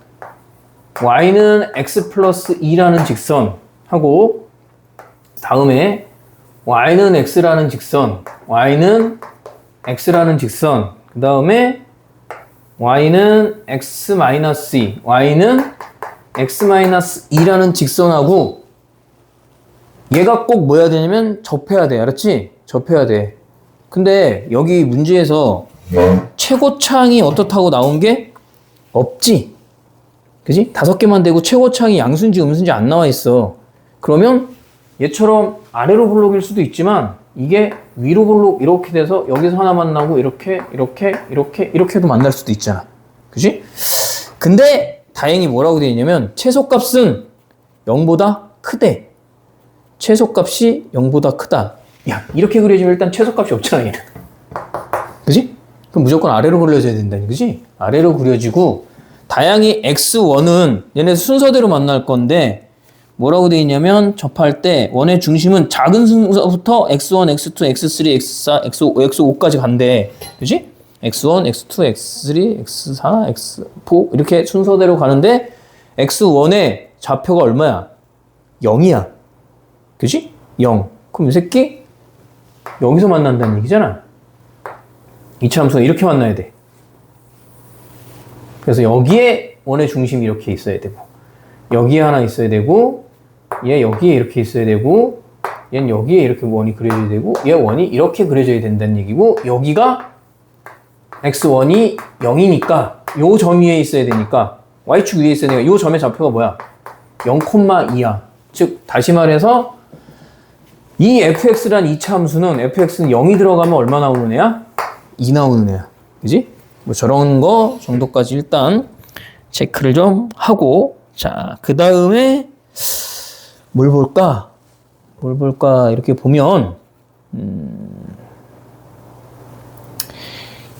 Speaker 1: y는 x 플러스 2라는 직선 하고 다음에 y는 x라는 직선 y는 x라는 직선 그 다음에 y는 x 마이너스 2 y는 x 마이너스 2라는 직선하고 얘가 꼭 뭐 해야 되냐면 접해야 돼. 알았지? 접해야 돼. 근데 여기 문제에서 최고창이 어떻다고 나온 게 없지? 그지? 5개만 되고 최고창이 양수인지 음수인지 안 나와 있어. 그러면 얘처럼 아래로 블록일 수도 있지만 이게 위로 블록 이렇게 돼서 여기서 하나 만나고 이렇게도 만날 수도 있잖아. 그지? 근데 다행히 뭐라고 되어 있냐면 최소값은 0보다 크대. 최소값이 0보다 크다. 야, 이렇게 그려지면 일단 최소값이 없잖아, 얘는. 그지? 그럼 무조건 아래로 그려져야 된다니, 그지? 아래로 그려지고, 다양히 x1은 얘네 순서대로 만날 건데, 뭐라고 되어 있냐면, 접할 때 원의 중심은 작은 순서부터 x1, x2, x3, x4, x5, x5까지 간대. 그지? x1, x2, x3, x4, x4 이렇게 순서대로 가는데, x1의 좌표가 얼마야? 0이야. 그지? 0. 그럼 이 새끼 여기서 만난다는 얘기잖아. 2차 함수가 이렇게 만나야 돼. 그래서 여기에 원의 중심이 이렇게 있어야 되고 여기에 하나 있어야 되고 얘 여기에 이렇게 있어야 되고 얘는 여기에 이렇게 원이 그려져야 되고 얘 원이 이렇게 그려져야 된다는 얘기고 여기가 x1이 0이니까 요 점 위에 있어야 되니까 y축 위에 있어야 되니까 요 점의 좌표가 뭐야? 0,2야. 즉 다시 말해서 이 fx란 이차 함수는 fx는 0이 들어가면 얼마 나오는 애야? 2 나오는 애야. 그지? 뭐 저런 거 정도까지 일단 체크를 좀 하고, 자, 그 다음에 뭘 볼까? 이렇게 보면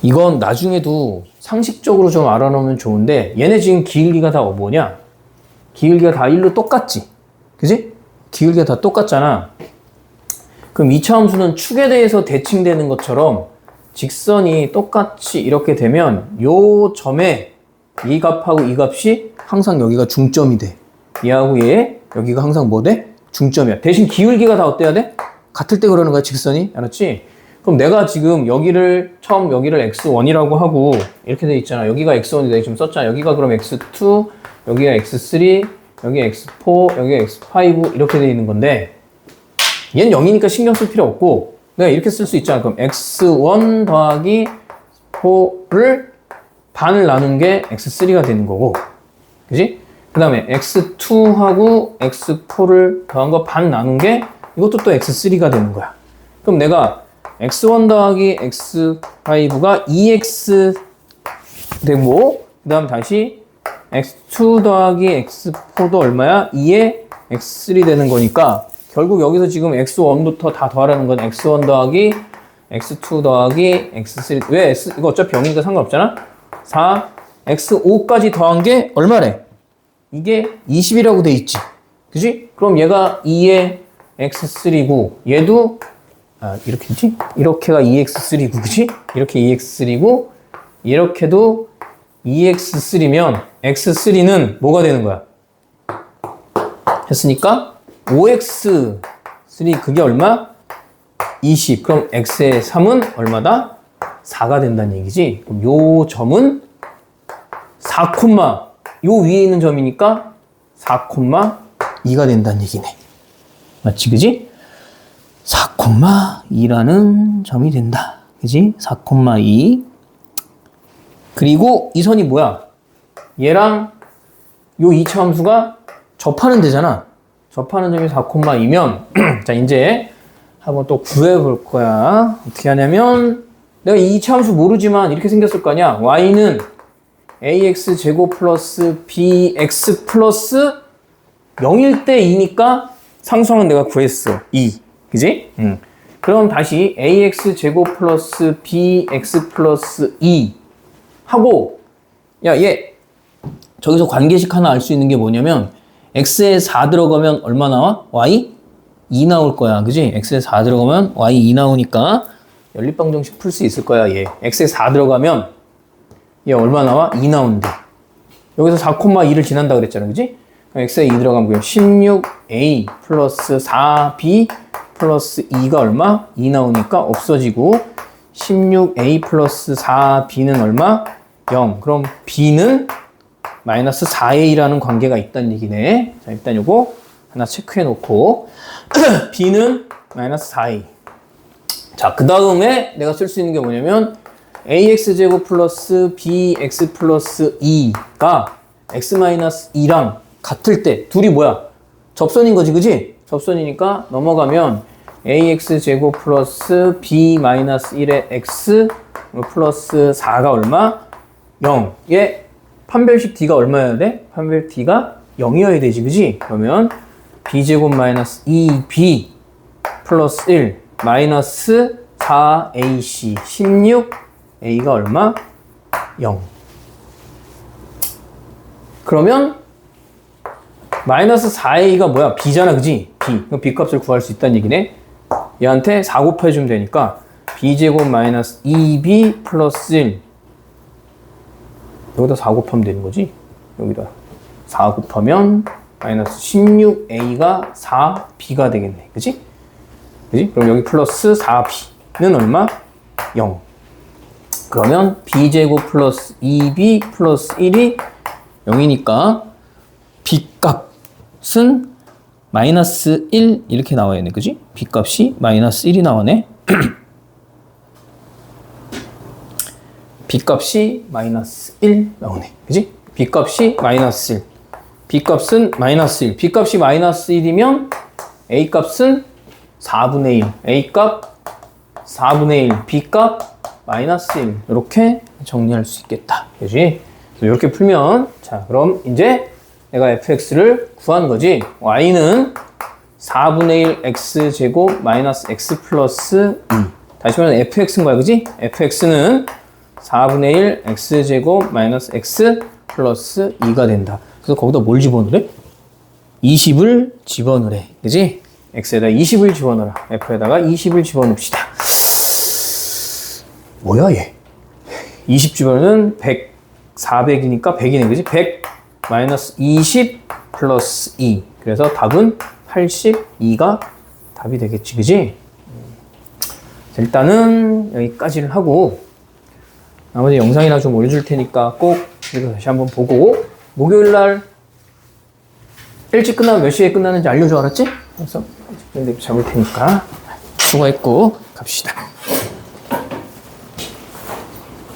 Speaker 1: 이건 나중에도 상식적으로 좀 알아놓으면 좋은데, 얘네 지금 기울기가 다 뭐냐? 기울기가 다 1로 똑같지? 그지? 기울기가 다 똑같잖아. 그럼 이차 함수는 축에 대해서 대칭되는 것처럼 직선이 똑같이 이렇게 되면 요 점에 이 값하고 이 값이 항상 여기가 중점이 돼. 얘하고 얘 여기가 항상 뭐 돼? 중점이야. 대신 기울기가 다 어때야 돼? 같을 때 그러는 거야, 직선이. 알았지? 그럼 내가 지금 여기를 x1이라고 하고 이렇게 돼 있잖아. 여기가 x1이 내가 지금 썼잖아. 여기가 그럼 x2, 여기가 x3, 여기가 x4, 여기가 x5 이렇게 돼 있는 건데, 얘는 0이니까 신경 쓸 필요 없고 내가 이렇게 쓸 수 있잖아. 그럼 x1 더하기 4를 반을 나눈 게 x3가 되는 거고, 그지? 그 다음에 x2하고 x4를 더한 거 반 나눈 게 이것도 또 x3가 되는 거야. 그럼 내가 x1 더하기 x5가 2x 되고, 그 다음 다시 x2 더하기 x4도 얼마야? 2에 x3 되는 거니까 결국 여기서 지금 x1부터 다 더하라는 건 x1 더하기 x2 더하기 x3. 왜 이거 어차피 0이니까 상관없잖아. 4 x5까지 더한 게 얼마래? 이게 20이라고 돼 있지. 그지? 그럼 얘가 2의 x3고 얘도 이렇게지? 이렇게가 2x3고, 그지? 이렇게 2x3고 이렇게도 2x3면 x3는 뭐가 되는 거야? 했으니까 5x3 그게 얼마? 20. 그럼 x의 3은 얼마다? 4가 된다는 얘기지. 그럼 요 점은 4, 요 위에 있는 점이니까 4,2가 된다는 얘기네. 맞지, 그지? 4,2라는 점이 된다. 그지? 4,2. 그리고 이 선이 뭐야? 얘랑 요 2차 함수가 접하는 데잖아. 접하는 점이 4,2면 자, 이제 한번 또 구해볼 거야. 어떻게 하냐면 내가 이 2차 함수 모르지만 이렇게 생겼을 거 아니야. y는 ax 제곱 플러스 bx 플러스 0일 때 2니까 상수항은 내가 구했어. 2. 그지? 그럼 다시 ax 제곱 플러스 bx 플러스 2 하고, 야, 얘 저기서 관계식 하나 알 수 있는 게 뭐냐면 x에 4 들어가면 얼마 나와? y 2 나올 거야. 그지? x에 4 들어가면 y 2 나오니까 연립방정식 풀 수 있을 거야. 얘 x에 4 들어가면 얘 얼마 나와? 2 나온대. 여기서 4,2를 지난다 그랬잖아. 그지? x에 2 들어가면 그냥 16a 플러스 4b 플러스 2가 얼마? 2 나오니까 없어지고 16a 플러스 4b는 얼마? 0. 그럼 b는 마이너스 4a라는 관계가 있다는 얘기네. 자, 일단 요거 하나 체크해 놓고 b는 마이너스 4a. 자, 그 다음에 내가 쓸 수 있는 게 뭐냐면 ax제곱 플러스 bx 플러스 2가 x 마이너스 2랑 같을 때 둘이 뭐야? 접선인 거지, 그지? 접선이니까 넘어가면 ax제곱 플러스 b 마이너스 1의 x 플러스 4가 얼마? 0. 얘 판별식 d가 얼마여야 돼? 판별 d가 0이어야 되지, 그지? 그러면 b제곱 마이너스 2b 플러스 1 마이너스 4ac 16a가 얼마? 0. 그러면 마이너스 4a가 뭐야? b잖아, 그지? b. 그럼 b 값을 구할 수 있다는 얘기네. 얘한테 4 곱해주면 되니까 b제곱 마이너스 2b 플러스 1 여기다 4 곱하면 되는 거지? 여기다 4 곱하면 마이너스 16a가 4b가 되겠네. 그지? 그지? 그럼 여기 플러스 4b는 얼마? 0. 그러면 b제곱 플러스 2b 플러스 1이 0이니까 b 값은 마이너스 1 이렇게 나와야네. 그지? b 값이 마이너스 1이 나오네. B값이 마이너스 1 나오네. 그지? B값이 마이너스 1. B값은 마이너스 1. B값이 마이너스 1이면 A값은 4분의 1. A값 4분의 1. B값 마이너스 1. 이렇게 정리할 수 있겠다. 그지? 이렇게 풀면, 자, 그럼 이제 내가 fx를 구한 거지. y는 4분의 1 x제곱 마이너스 x 플러스 2. 다시 말하면 fx인 거야, 그지? fx는 4분의 1 x제곱 마이너스 x 플러스 2가 된다. 그래서 거기다 뭘 집어넣으래? 20을 집어넣으래. 그지? x에다 20을 집어넣어라. f에다가 20을 집어넣읍시다. 뭐야, 얘? 20 집어넣으면 100, 400이니까 100이네, 그지? 100 마이너스 20 플러스 2. 그래서 답은 82가 답이 되겠지, 그지? 자, 일단은 여기까지를 하고 나머지 영상이나 좀 올려줄 테니까 꼭 이거 다시 한번 보고 목요일 날 일찍 끝나면 몇 시에 끝나는지 알려줘, 알았지? 그래서 잡을 테니까 수고했고 갑시다.